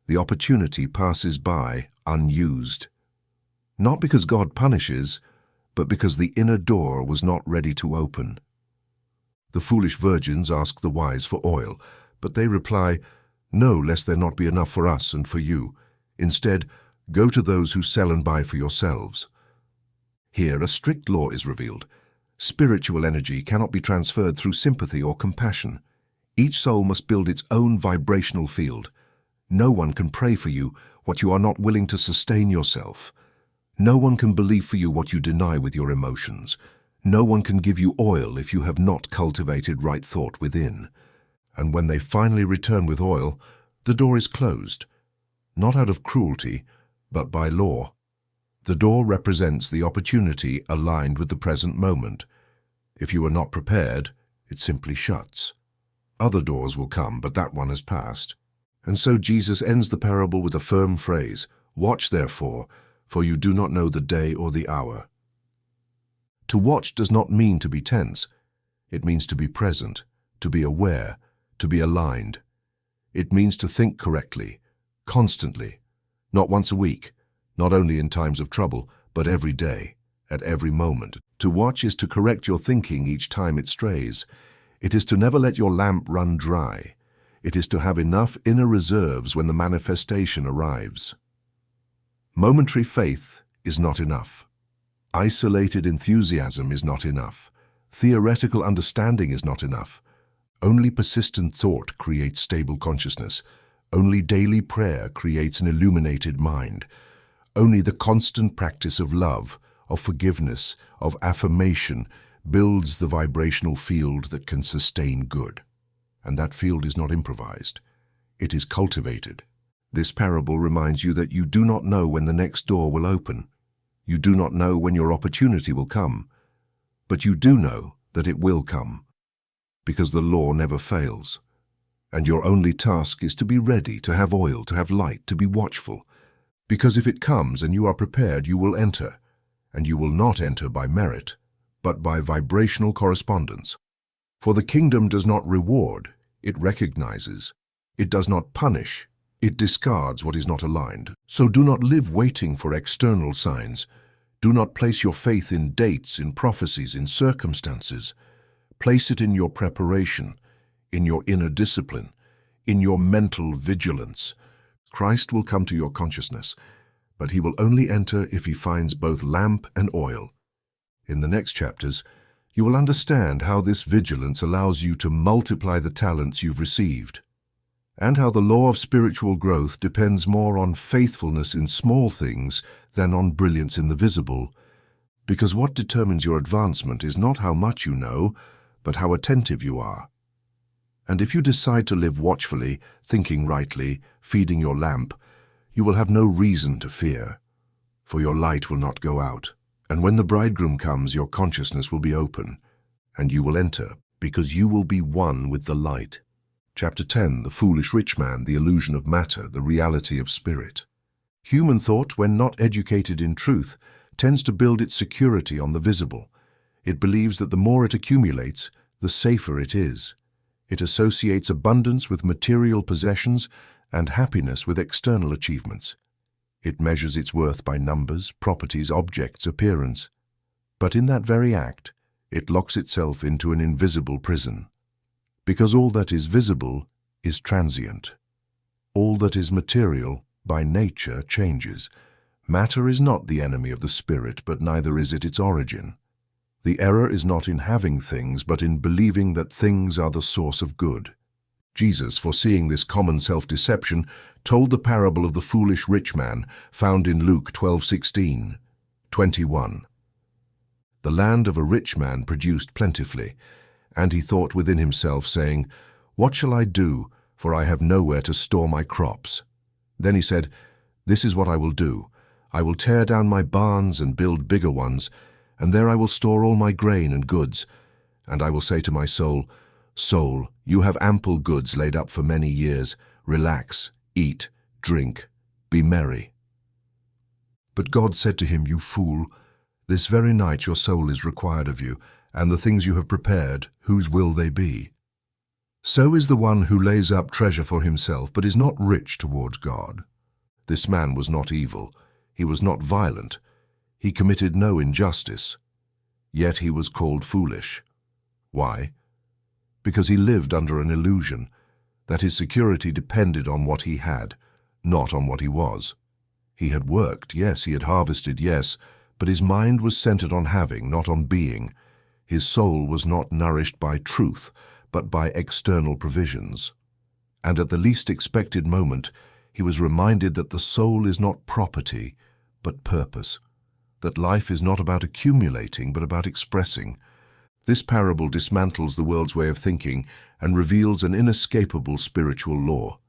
the opportunity passes by unused. Not because God punishes, but because the inner door was not ready to open. The foolish virgins ask the wise for oil, but they reply, "No, lest there not be enough for us and for you. Instead, go to those who sell and buy for yourselves." Here a strict law is revealed. Spiritual energy cannot be transferred through sympathy or compassion. Each soul must build its own vibrational field. No one can pray for you what you are not willing to sustain yourself. No one can believe for you what you deny with your emotions. No one can give you oil if you have not cultivated right thought within. And when they finally return with oil, the door is closed, not out of cruelty, but by law. The door represents the opportunity aligned with the present moment. If you are not prepared, it simply shuts. Other doors will come, but that one has passed. And so Jesus ends the parable with a firm phrase, "Watch therefore, for you do not know the day or the hour." To watch does not mean to be tense. It means to be present, to be aware, to be aligned. It means to think correctly, constantly, not once a week, not only in times of trouble, but every day, at every moment. To watch is to correct your thinking each time it strays. It is to never let your lamp run dry. It is to have enough inner reserves when the manifestation arrives. Momentary faith is not enough. Isolated enthusiasm is not enough. Theoretical understanding is not enough. Only persistent thought creates stable consciousness. Only daily prayer creates an illuminated mind. Only the constant practice of love, of forgiveness, of affirmation builds the vibrational field that can sustain good. And that field is not improvised. It is cultivated. This parable reminds you that you do not know when the next door will open. You do not know when your opportunity will come. But you do know that it will come, because the law never fails. And your only task is to be ready, to have oil, to have light, to be watchful. Because if it comes and you are prepared, you will enter. And you will not enter by merit, but by vibrational correspondence. For the kingdom does not reward, it recognizes. It does not punish, it discards what is not aligned. So do not live waiting for external signs. Do not place your faith in dates, in prophecies, in circumstances. Place it in your preparation, in your inner discipline, in your mental vigilance. Christ will come to your consciousness, but he will only enter if he finds both lamp and oil. In the next chapters, you will understand how this vigilance allows you to multiply the talents you've received. and how the law of spiritual growth depends more on faithfulness in small things than on brilliance in the visible, because what determines your advancement is not how much you know, but how attentive you are. And if you decide to live watchfully, thinking rightly, feeding your lamp, you will have no reason to fear, for your light will not go out. And when the bridegroom comes, your consciousness will be open, and you will enter, because you will be one with the light. Chapter 10, The Foolish Rich Man, the Illusion of Matter, the Reality of Spirit. Human thought, when not educated in truth, tends to build its security on the visible. It believes that the more it accumulates, the safer it is. It associates abundance with material possessions and happiness with external achievements. It measures its worth by numbers, properties, objects, appearance. But in that very act, it locks itself into an invisible prison. Because all that is visible is transient. All that is material, by nature, changes. Matter is not the enemy of the spirit, but neither is it its origin. The error is not in having things, but in believing that things are the source of good. Jesus, foreseeing this common self-deception, told the parable of the foolish rich man, found in Luke 12:16, 21. The land of a rich man produced plentifully, and he thought within himself, saying, "What shall I do, for I have nowhere to store my crops?" Then he said, "This is what I will do. I will tear down my barns and build bigger ones, and there I will store all my grain and goods. And I will say to my soul, 'Soul, you have ample goods laid up for many years. Relax, eat, drink, be merry.' But God said to him, 'You fool, this very night your soul is required of you, and the things you have prepared, whose will they be?' So is the one who lays up treasure for himself, but is not rich towards God. This man was not evil. He was not violent. He committed no injustice. Yet he was called foolish. Why? Because he lived under an illusion, that his security depended on what he had, not on what he was. He had worked, yes, he had harvested, yes, but his mind was centered on having, not on being. His soul was not nourished by truth, but by external provisions. And at the least expected moment, he was reminded that the soul is not property, but purpose, that life is not about accumulating, but about expressing. This parable dismantles the world's way of thinking and reveals an inescapable spiritual law.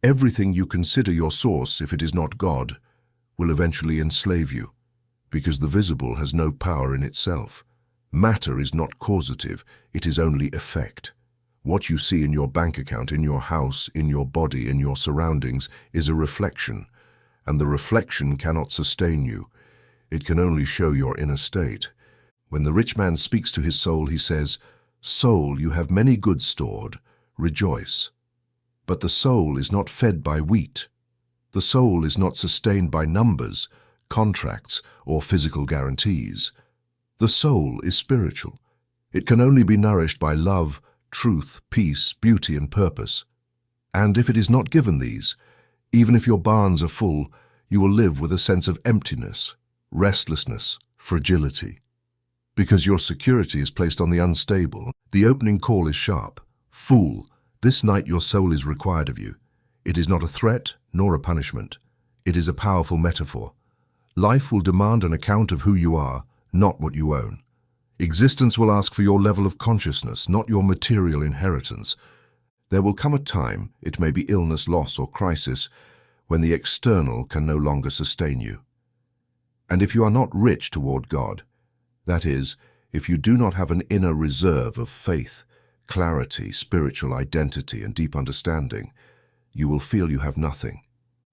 Everything you consider your source, if it is not God, will eventually enslave you, because the visible has no power in itself. Matter is not causative, it is only effect. What you see in your bank account, in your house, in your body, in your surroundings, is a reflection, and the reflection cannot sustain you. It can only show your inner state. When the rich man speaks to his soul, he says, "Soul, you have many goods stored, rejoice." But the soul is not fed by wheat. The soul is not sustained by numbers, contracts, or physical guarantees. The soul is spiritual. It can only be nourished by love, truth, peace, beauty, and purpose. And if it is not given these, even if your barns are full, you will live with a sense of emptiness, restlessness, fragility. Because your security is placed on the unstable, the opening call is sharp. Fool, this night your soul is required of you. It is not a threat nor a punishment. It is a powerful metaphor. Life will demand an account of who you are, not what you own. Existence will ask for your level of consciousness, not your material inheritance. There will come a time, it may be illness, loss, or crisis, when the external can no longer sustain you. And if you are not rich toward God, that is, if you do not have an inner reserve of faith, clarity, spiritual identity, and deep understanding, you will feel you have nothing.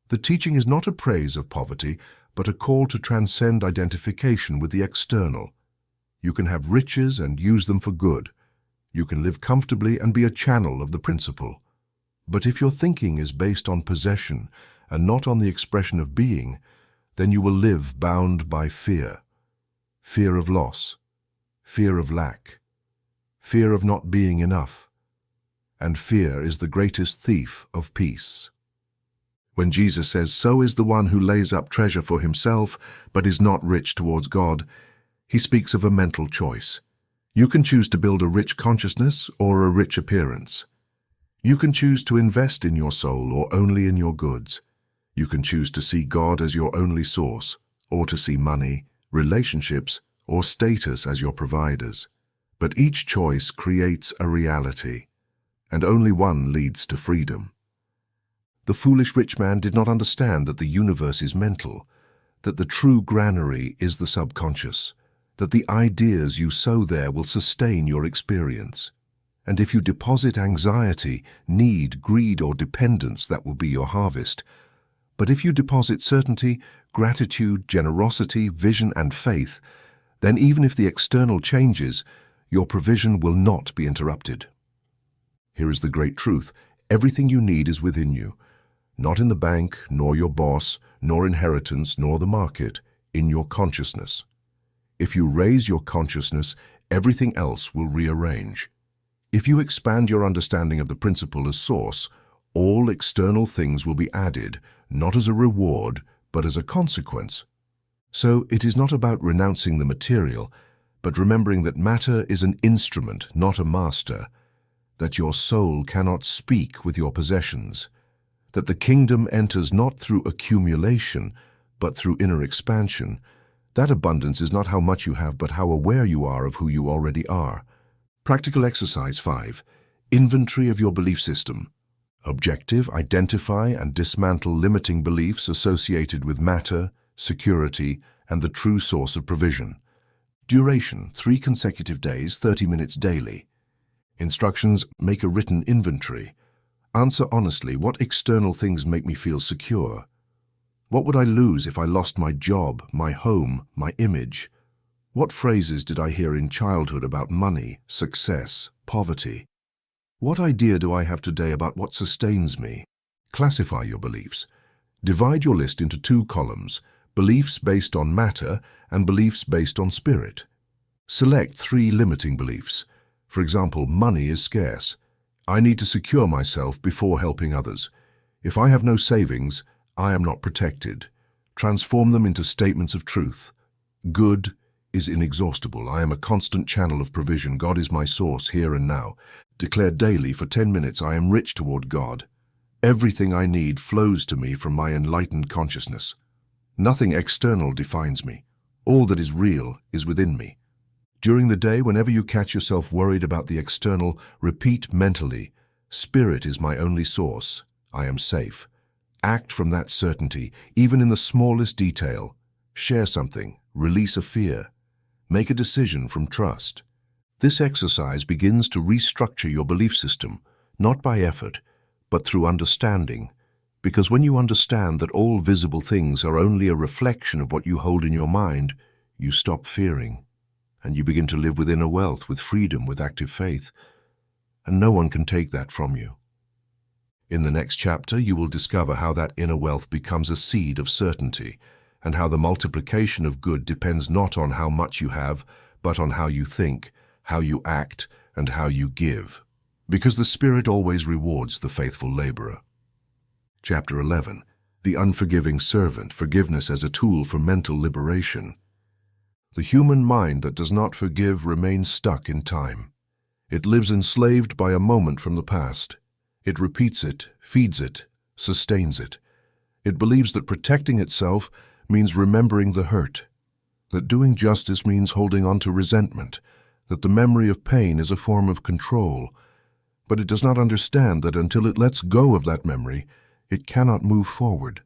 The teaching is not a praise of poverty, but a call to transcend identification with the external. You can have riches and use them for good. You can live comfortably and be a channel of the principle. But if your thinking is based on possession and not on the expression of being, then you will live bound by fear. Fear of loss, fear of lack, fear of not being enough. And fear is the greatest thief of peace. When Jesus says, "So is the one who lays up treasure for himself, but is not rich towards God," he speaks of a mental choice. You can choose to build a rich consciousness or a rich appearance. You can choose to invest in your soul or only in your goods. You can choose to see God as your only source, or to see money, relationships, or status as your providers. But each choice creates a reality, and only one leads to freedom. The foolish rich man did not understand that the universe is mental, that the true granary is the subconscious, that the ideas you sow there will sustain your experience. And if you deposit anxiety, need, greed, or dependence, that will be your harvest. But if you deposit certainty, gratitude, generosity, vision, and faith, then even if the external changes, your provision will not be interrupted. Here is the great truth. Everything you need is within you, not in the bank, nor your boss, nor inheritance, nor the market, in your consciousness. If you raise your consciousness, everything else will rearrange. If you expand your understanding of the principle as source, all external things will be added, not as a reward, but as a consequence. So it is not about renouncing the material, but remembering that matter is an instrument, not a master, that your soul cannot speak with your possessions, that the kingdom enters not through accumulation, but through inner expansion. That abundance is not how much you have, but how aware you are of who you already are. Practical exercise 5. Inventory of your belief system. Objective: identify and dismantle limiting beliefs associated with matter, security, and the true source of provision. Duration: 3 consecutive days, 30 minutes daily. Instructions: make a written inventory. Answer honestly, what external things make me feel secure? What would I lose if I lost my job, my home, my image? What phrases did I hear in childhood about money, success, poverty? What idea do I have today about what sustains me? Classify your beliefs. Divide your list into 2 columns, beliefs based on matter and beliefs based on spirit. Select 3 limiting beliefs. For example, money is scarce. I need to secure myself before helping others. If I have no savings, I am not protected. Transform them into statements of truth. Good is inexhaustible. I am a constant channel of provision. God is my source here and now. Declare daily for 10 minutes, I am rich toward God. Everything I need flows to me from my enlightened consciousness. Nothing external defines me. All that is real is within me. During the day, whenever you catch yourself worried about the external, repeat mentally, Spirit is my only source. I am safe. Act from that certainty, even in the smallest detail. Share something. Release a fear. Make a decision from trust. This exercise begins to restructure your belief system, not by effort, but through understanding. Because when you understand that all visible things are only a reflection of what you hold in your mind, you stop fearing, and you begin to live with inner wealth, with freedom, with active faith. And no one can take that from you. In the next chapter, you will discover how that inner wealth becomes a seed of certainty, and how the multiplication of good depends not on how much you have, but on how you think, how you act, and how you give. Because the Spirit always rewards the faithful laborer. Chapter 11. The Unforgiving Servant, Forgiveness as a Tool for Mental Liberation. The human mind that does not forgive remains stuck in time. It lives enslaved by a moment from the past. It repeats it, feeds it, sustains it. It believes that protecting itself means remembering the hurt, that doing justice means holding on to resentment, that the memory of pain is a form of control. But it does not understand that until it lets go of that memory, it cannot move forward.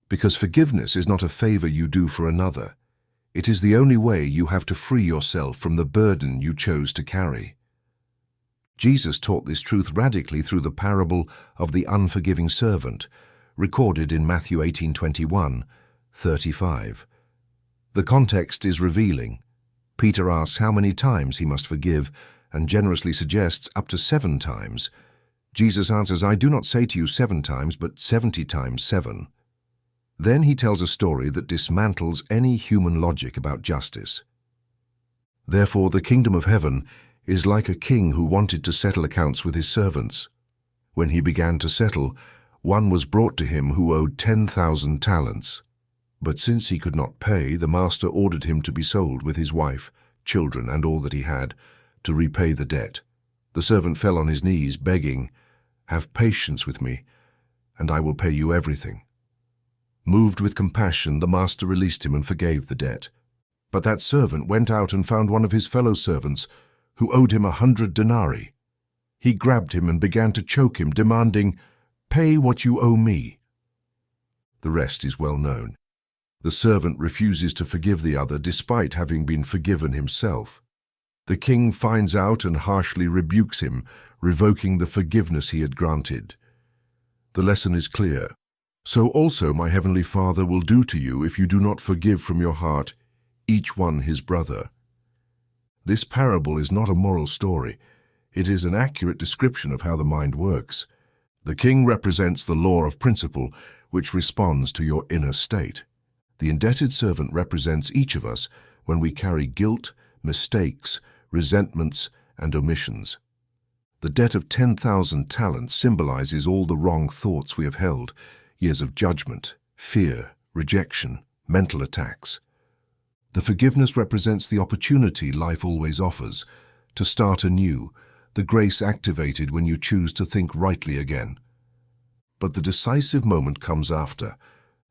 Because forgiveness is not a favor you do for another. It is the only way you have to free yourself from the burden you chose to carry. Jesus taught this truth radically through the parable of the unforgiving servant, recorded in Matthew 18:21-35. The context is revealing. Peter asks how many times he must forgive, and generously suggests up to 7 times. Jesus answers, I do not say to you 7 times, but 70 times 7. Then he tells a story that dismantles any human logic about justice. Therefore, the kingdom of heaven is like a king who wanted to settle accounts with his servants. When he began to settle, one was brought to him who owed 10,000 talents. But since he could not pay, the master ordered him to be sold with his wife, children, and all that he had, to repay the debt. The servant fell on his knees, begging, Have patience with me, and I will pay you everything." Moved with compassion, the master released him and forgave the debt. But that servant went out and found one of his fellow servants who owed him 100 denarii. He grabbed him and began to choke him, demanding, "Pay what you owe me." The rest is well known. The servant refuses to forgive the other despite having been forgiven himself. The king finds out and harshly rebukes him, revoking the forgiveness he had granted. The lesson is clear. So also my heavenly Father will do to you if you do not forgive from your heart each one his brother. This parable is not a moral story. It is an accurate description of how the mind works. The king represents the law of principle, which responds to your inner state. The indebted servant represents each of us when we carry guilt, mistakes, resentments, and omissions. The debt of 10,000 talents symbolizes all the wrong thoughts we have held, years of judgment, fear, rejection, mental attacks. The forgiveness represents the opportunity life always offers to start anew, the grace activated when you choose to think rightly again. But the decisive moment comes after.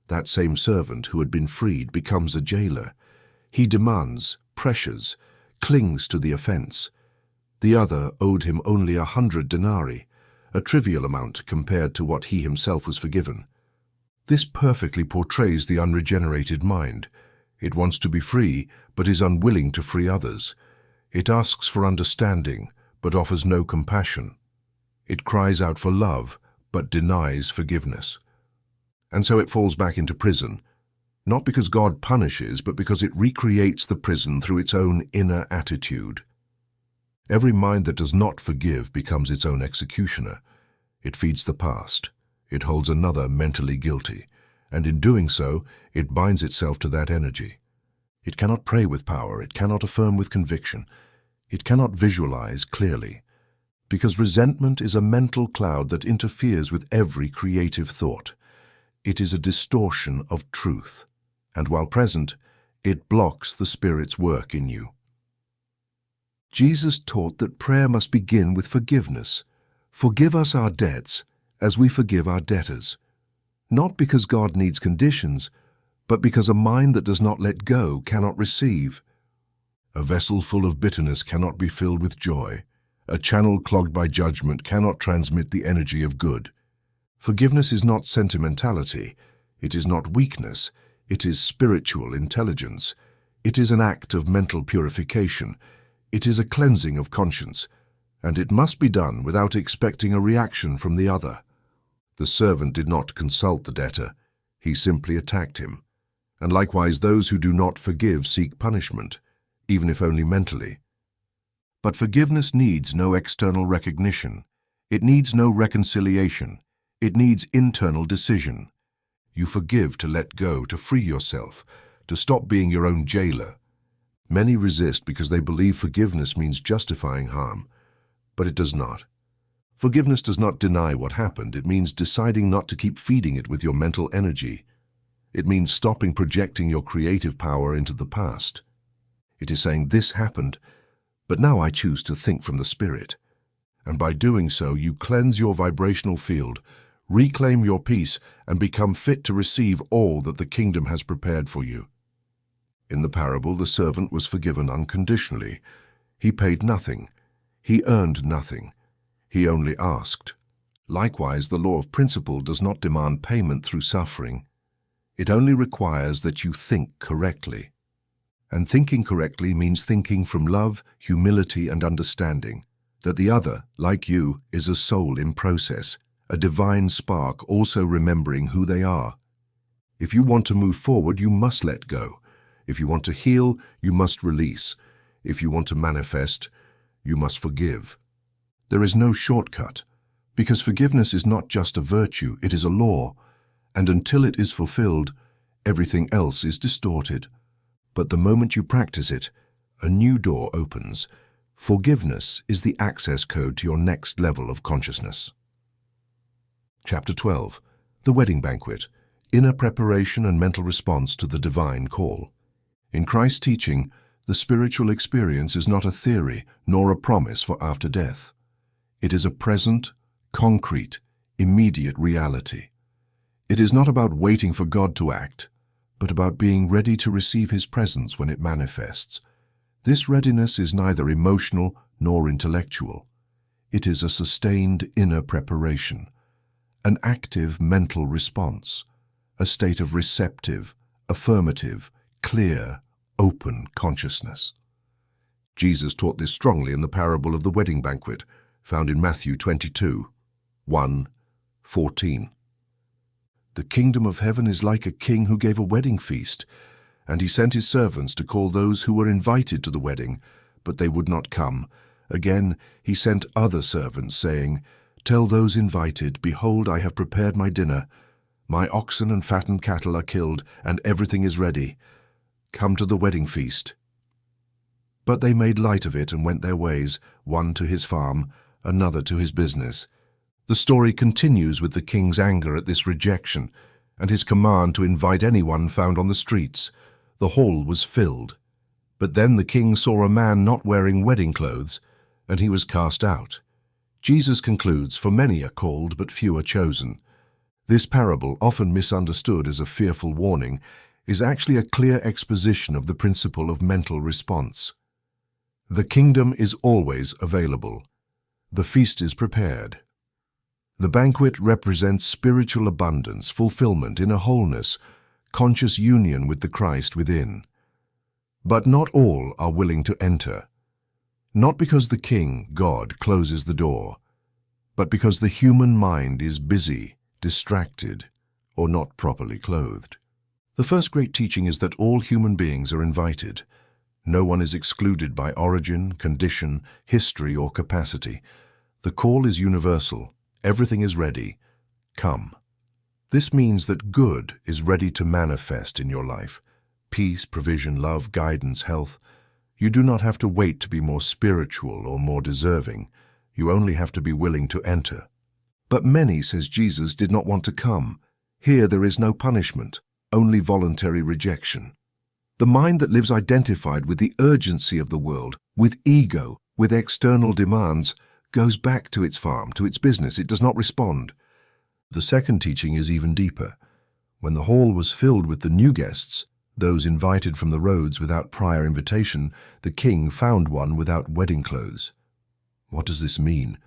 That same servant who had been freed becomes a jailer. He demands, pressures, clings to the offense. The other owed him only 100 denarii, a trivial amount compared to what he himself was forgiven. This perfectly portrays the unregenerated mind. It wants to be free, but is unwilling to free others. It asks for understanding, but offers no compassion. It cries out for love, but denies forgiveness. And so it falls back into prison, not because God punishes, but because it recreates the prison through its own inner attitude. Every mind that does not forgive becomes its own executioner. It feeds the past. It holds another mentally guilty, and in doing so, it binds itself to that energy. It cannot pray with power. It cannot affirm with conviction. It cannot visualize clearly, because resentment is a mental cloud that interferes with every creative thought. It is a distortion of truth, and while present, it blocks the Spirit's work in you. Jesus taught that prayer must begin with forgiveness. Forgive us our debts as we forgive our debtors. Not because God needs conditions, but because a mind that does not let go cannot receive. A vessel full of bitterness cannot be filled with joy. A channel clogged by judgment cannot transmit the energy of good. Forgiveness is not sentimentality. It is not weakness. It is spiritual intelligence. It is an act of mental purification. It is a cleansing of conscience, and it must be done without expecting a reaction from the other. The servant did not consult the debtor. He simply attacked him. And likewise those who do not forgive seek punishment, even if only mentally. But forgiveness needs no external recognition. It needs no reconciliation. It needs internal decision. You forgive to let go, to free yourself, to stop being your own jailer. Many resist because they believe forgiveness means justifying harm, but it does not. Forgiveness does not deny what happened. It means deciding not to keep feeding it with your mental energy. It means stopping projecting your creative power into the past. It is saying, this happened, but now I choose to think from the Spirit. And by doing so, you cleanse your vibrational field, reclaim your peace, and become fit to receive all that the kingdom has prepared for you. In the parable, the servant was forgiven unconditionally. He paid nothing. He earned nothing. He only asked. Likewise, the law of principle does not demand payment through suffering. It only requires that you think correctly. And thinking correctly means thinking from love, humility, and understanding, that the other, like you, is a soul in process, a divine spark also remembering who they are. If you want to move forward, you must let go. If you want to heal, you must release. If you want to manifest, you must forgive. There is no shortcut, because forgiveness is not just a virtue, it is a law, and until it is fulfilled, everything else is distorted. But the moment you practice it, a new door opens. Forgiveness is the access code to your next level of consciousness. Chapter 12. The Wedding Banquet. Inner Preparation and Mental Response to the Divine Call. In Christ's teaching, the spiritual experience is not a theory nor a promise for after death. It is a present, concrete, immediate reality. It is not about waiting for God to act, but about being ready to receive His presence when it manifests. This readiness is neither emotional nor intellectual. It is a sustained inner preparation, an active mental response, a state of receptive, affirmative, clear, open consciousness. Jesus taught this strongly in the parable of the wedding banquet, found in Matthew 22, 1:14. The kingdom of heaven is like a king who gave a wedding feast, and he sent his servants to call those who were invited to the wedding, but they would not come. Again, he sent other servants, saying, Tell those invited, Behold, I have prepared my dinner. My oxen and fattened cattle are killed, and everything is ready. Come to the wedding feast. But they made light of it and went their ways, one to his farm, another to his business. The story continues with the king's anger at this rejection and his command to invite anyone found on the streets. The hall was filled. But then the king saw a man not wearing wedding clothes, and he was cast out. Jesus concludes, For many are called, but few are chosen. This parable, often misunderstood as a fearful warning, is actually a clear exposition of the principle of mental response. The kingdom is always available. The feast is prepared. The banquet represents spiritual abundance, fulfillment, inner wholeness, conscious union with the Christ within. But not all are willing to enter. Not because the King, God, closes the door, but because the human mind is busy, distracted, or not properly clothed. The first great teaching is that all human beings are invited. No one is excluded by origin, condition, history, or capacity. The call is universal. Everything is ready. Come. This means that good is ready to manifest in your life. Peace, provision, love, guidance, health. You do not have to wait to be more spiritual or more deserving. You only have to be willing to enter. But many, says Jesus, did not want to come. Here there is no punishment, only voluntary rejection. The mind that lives identified with the urgency of the world, with ego, with external demands, goes back to its farm, to its business. It does not respond. The second teaching is even deeper. When the hall was filled with the new guests, those invited from the roads without prior invitation, the king found one without wedding clothes. What does this mean?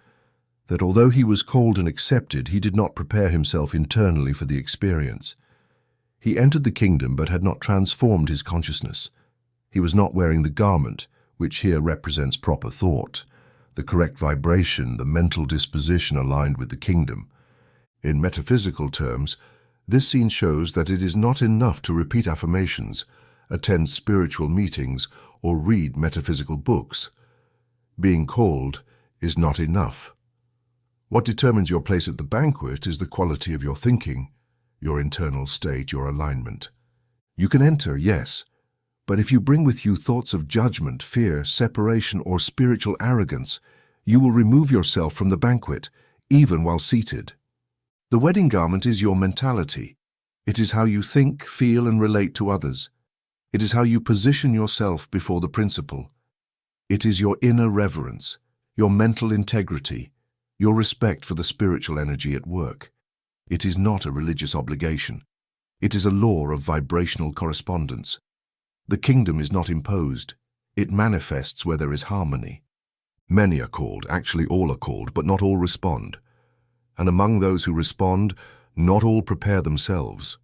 That although he was called and accepted, he did not prepare himself internally for the experience. He entered the kingdom but had not transformed his consciousness. He was not wearing the garment, which here represents proper thought, the correct vibration, the mental disposition aligned with the kingdom. In metaphysical terms, this scene shows that it is not enough to repeat affirmations, attend spiritual meetings, or read metaphysical books. Being called is not enough. What determines your place at the banquet is the quality of your thinking, your internal state, your alignment. You can enter, yes, but if you bring with you thoughts of judgment, fear, separation, or spiritual arrogance, you will remove yourself from the banquet, even while seated. The wedding garment is your mentality. It is how you think, feel, and relate to others. It is how you position yourself before the principle. It is your inner reverence, your mental integrity, your respect for the spiritual energy at work. It is not a religious obligation. It is a law of vibrational correspondence. The kingdom is not imposed. It manifests where there is harmony. Many are called, actually all are called, but not all respond. And among those who respond, not all prepare themselves.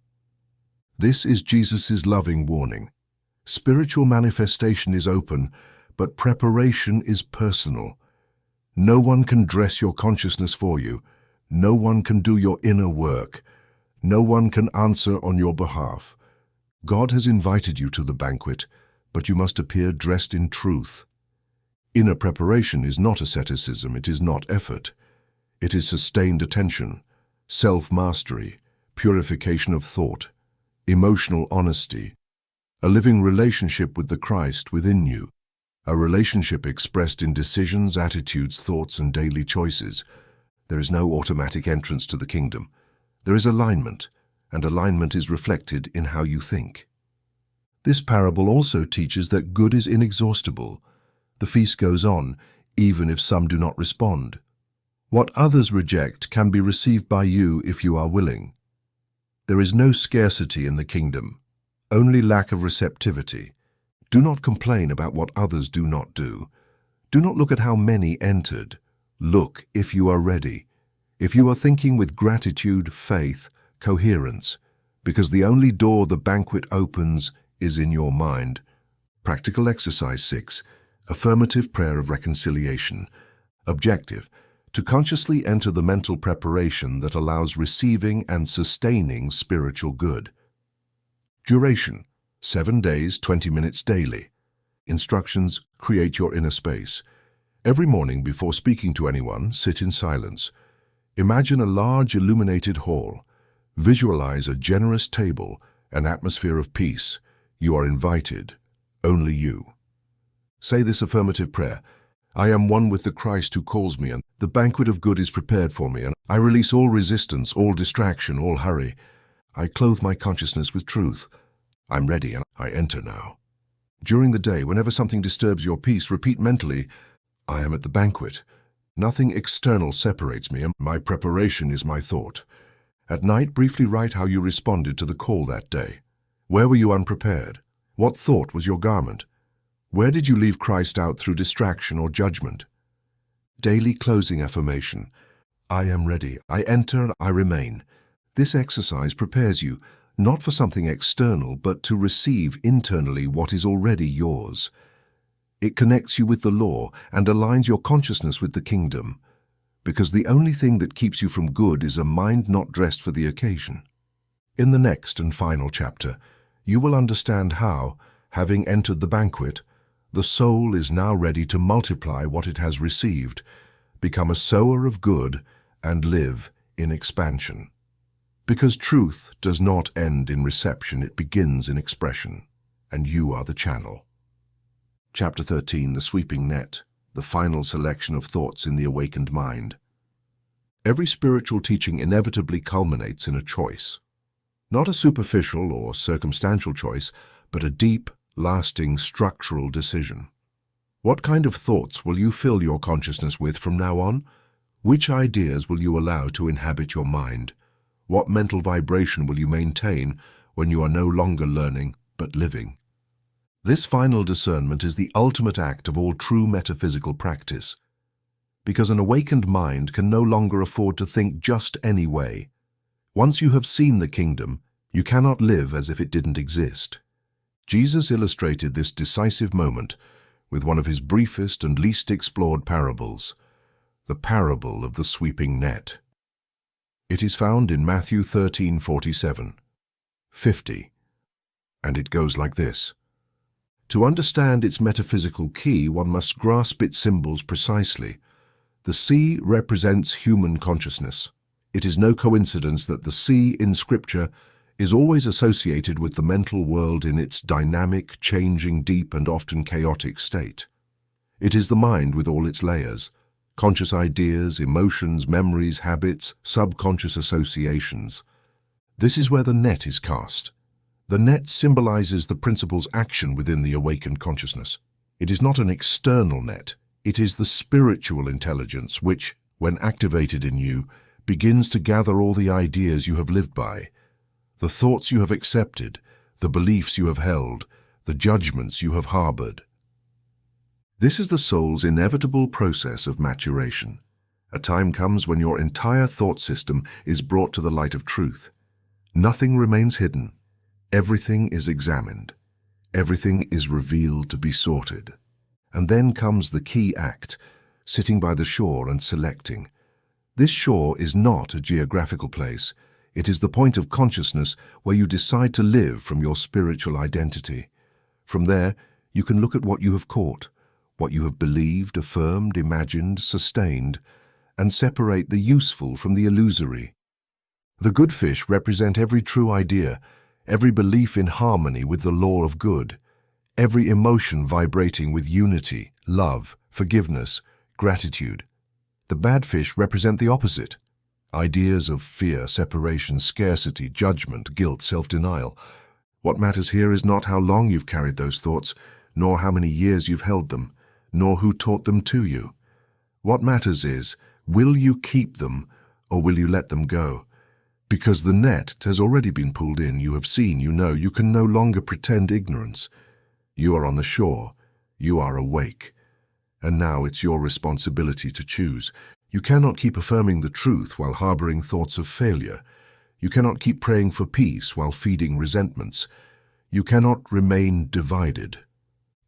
This is Jesus' loving warning. Spiritual manifestation is open, but preparation is personal. No one can dress your consciousness for you. No one can do your inner work. No one can answer on your behalf. God has invited you to the banquet, but you must appear dressed in truth. Inner preparation is not asceticism, it is not effort. It is sustained attention, self-mastery, purification of thought, emotional honesty, a living relationship with the Christ within you, a relationship expressed in decisions, attitudes, thoughts, and daily choices. There is no automatic entrance to the kingdom. There is alignment, and alignment is reflected in how you think. This parable also teaches that good is inexhaustible. The feast goes on, even if some do not respond. What others reject can be received by you if you are willing. There is no scarcity in the kingdom, only lack of receptivity. Do not complain about what others do not do. Do not look at how many entered. Look if you are ready, if you are thinking with gratitude, faith, coherence, because the only door the banquet opens is in your mind. Practical exercise 6. Affirmative prayer of reconciliation. Objective: to consciously enter the mental preparation that allows receiving and sustaining spiritual good. Duration: 7 days, 20 minutes daily. Instructions: create your inner space. Every morning before speaking to anyone, sit in silence. Imagine a large illuminated hall. Visualize a generous table, an atmosphere of peace. You are invited, only you. Say this affirmative prayer: I am one with the Christ who calls me, and the banquet of good is prepared for me, and I release all resistance, all distraction, all hurry. I clothe my consciousness with truth. I'm ready, and I enter now. During the day, whenever something disturbs your peace, repeat mentally, I am at the banquet. Nothing external separates me, and my preparation is my thought. At night, briefly write how you responded to the call that day. Where were you unprepared? What thought was your garment? Where did you leave Christ out through distraction or judgment? Daily closing affirmation: I am ready, I enter, and I remain. This exercise prepares you, not for something external, but to receive internally what is already yours. It connects you with the law and aligns your consciousness with the kingdom, because the only thing that keeps you from good is a mind not dressed for the occasion. In the next and final chapter, you will understand how, having entered the banquet, the soul is now ready to multiply what it has received, become a sower of good, and live in expansion. Because truth does not end in reception, it begins in expression, and you are the channel. Chapter 13, The Sweeping Net, the final selection of thoughts in the awakened mind. Every spiritual teaching inevitably culminates in a choice. Not a superficial or circumstantial choice, but a deep, lasting, structural decision. What kind of thoughts will you fill your consciousness with from now on? Which ideas will you allow to inhabit your mind? What mental vibration will you maintain when you are no longer learning, but living? This final discernment is the ultimate act of all true metaphysical practice, because an awakened mind can no longer afford to think just any way. Once you have seen the kingdom, you cannot live as if it didn't exist. Jesus illustrated this decisive moment with one of his briefest and least explored parables, the parable of the sweeping net. It is found in Matthew 13:47, 50, and it goes like this. To understand its metaphysical key, one must grasp its symbols precisely. The sea represents human consciousness. It is no coincidence that the sea in Scripture is always associated with the mental world in its dynamic, changing, deep, and often chaotic state. It is the mind with all its layers: conscious ideas, emotions, memories, habits, subconscious associations. This is where the net is cast. The net symbolizes the principle's action within the awakened consciousness. It is not an external net. It is the spiritual intelligence which, when activated in you, begins to gather all the ideas you have lived by, the thoughts you have accepted, the beliefs you have held, the judgments you have harbored. This is the soul's inevitable process of maturation. A time comes when your entire thought system is brought to the light of truth. Nothing remains hidden. Everything is examined. Everything is revealed to be sorted. And then comes the key act, sitting by the shore and selecting. This shore is not a geographical place. It is the point of consciousness where you decide to live from your spiritual identity. From there, you can look at what you have caught, what you have believed, affirmed, imagined, sustained, and separate the useful from the illusory. The good fish represent every true idea, every belief in harmony with the law of good, every emotion vibrating with unity, love, forgiveness, gratitude. The bad fish represent the opposite: ideas of fear, separation, scarcity, judgment, guilt, self-denial. What matters here is not how long you've carried those thoughts, nor how many years you've held them, nor who taught them to you. What matters is Will you keep them, or will you let them go? Because the net has already been pulled in, you have seen, you know, you can no longer pretend ignorance. You are on the shore, you are awake. And now it's your responsibility to choose. You cannot keep affirming the truth while harboring thoughts of failure. You cannot keep praying for peace while feeding resentments. You cannot remain divided.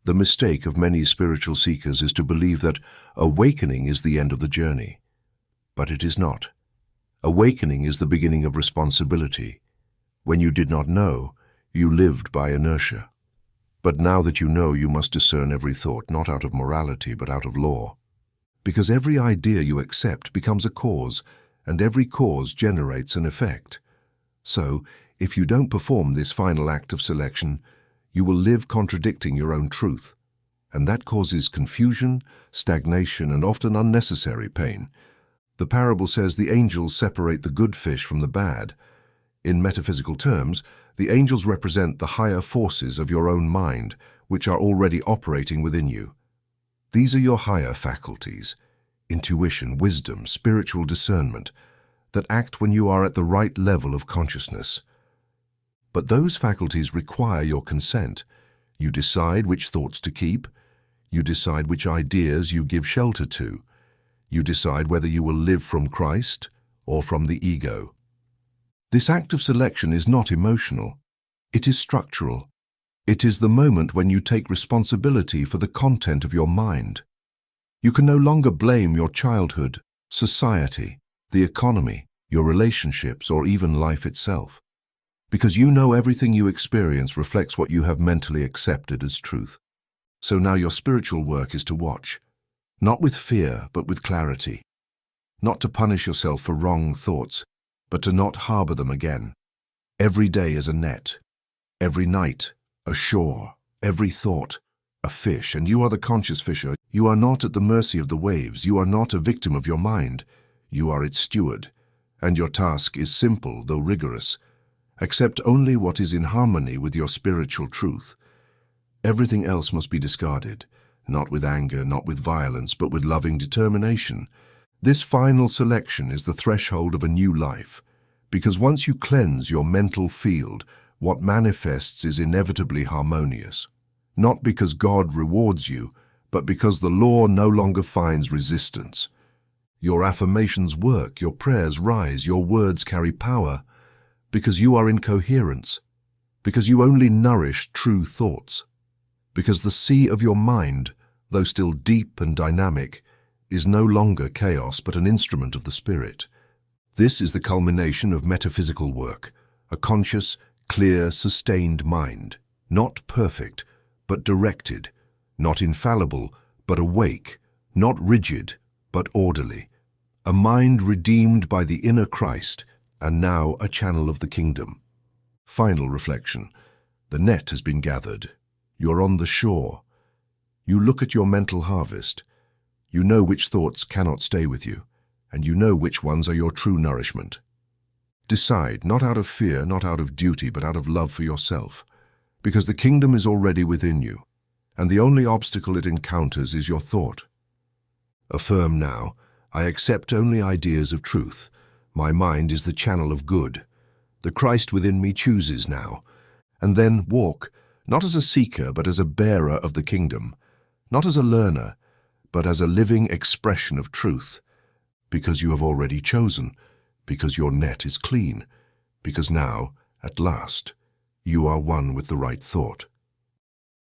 The mistake of many spiritual seekers is to believe that awakening is the end of the journey. But it is not. Awakening is the beginning of responsibility. When you did not know, you lived by inertia. But now that you know, you must discern every thought, not out of morality, but out of law. Because every idea you accept becomes a cause, and every cause generates an effect. So, if you don't perform this final act of selection, you will live contradicting your own truth, and that causes confusion, stagnation, and often unnecessary pain. The parable says the angels separate the good fish from the bad. In metaphysical terms, the angels represent the higher forces of your own mind, which are already operating within you. These are your higher faculties, intuition, wisdom, spiritual discernment, that act when you are at the right level of consciousness. But those faculties require your consent. You decide which thoughts to keep. You decide which ideas you give shelter to. You decide whether you will live from Christ or from the ego. This act of selection is not emotional. It is structural. It is the moment when you take responsibility for the content of your mind. You can no longer blame your childhood, society, the economy, your relationships, or even life itself. Because you know everything you experience reflects what you have mentally accepted as truth. So now your spiritual work is to watch, not with fear, but with clarity. Not to punish yourself for wrong thoughts, but to not harbor them again. Every day is a net. Every night, a shore. Every thought, a fish. And you are the conscious fisher. You are not at the mercy of the waves. You are not a victim of your mind. You are its steward. And your task is simple, though rigorous. Accept only what is in harmony with your spiritual truth. Everything else must be discarded, not with anger, not with violence, but with loving determination. This final selection is the threshold of a new life, because once you cleanse your mental field, what manifests is inevitably harmonious. Not because God rewards you, but because the law no longer finds resistance. Your affirmations work, your prayers rise, your words carry power, because you are in coherence, because you only nourish true thoughts, because the sea of your mind, though still deep and dynamic, is no longer chaos but an instrument of the Spirit. This is the culmination of metaphysical work, a conscious, clear, sustained mind, not perfect, but directed, not infallible, but awake, not rigid, but orderly, a mind redeemed by the inner Christ, and now a channel of the kingdom. Final reflection. The net has been gathered. You're on the shore. You look at your mental harvest. You know which thoughts cannot stay with you, and you know which ones are your true nourishment. Decide, not out of fear, not out of duty, but out of love for yourself, because the kingdom is already within you, and the only obstacle it encounters is your thought. Affirm now, I accept only ideas of truth. My mind is the channel of good. The Christ within me chooses now. And then walk, not as a seeker, but as a bearer of the kingdom, not as a learner, but as a living expression of truth, because you have already chosen, because your net is clean, because now, at last, you are one with the right thought.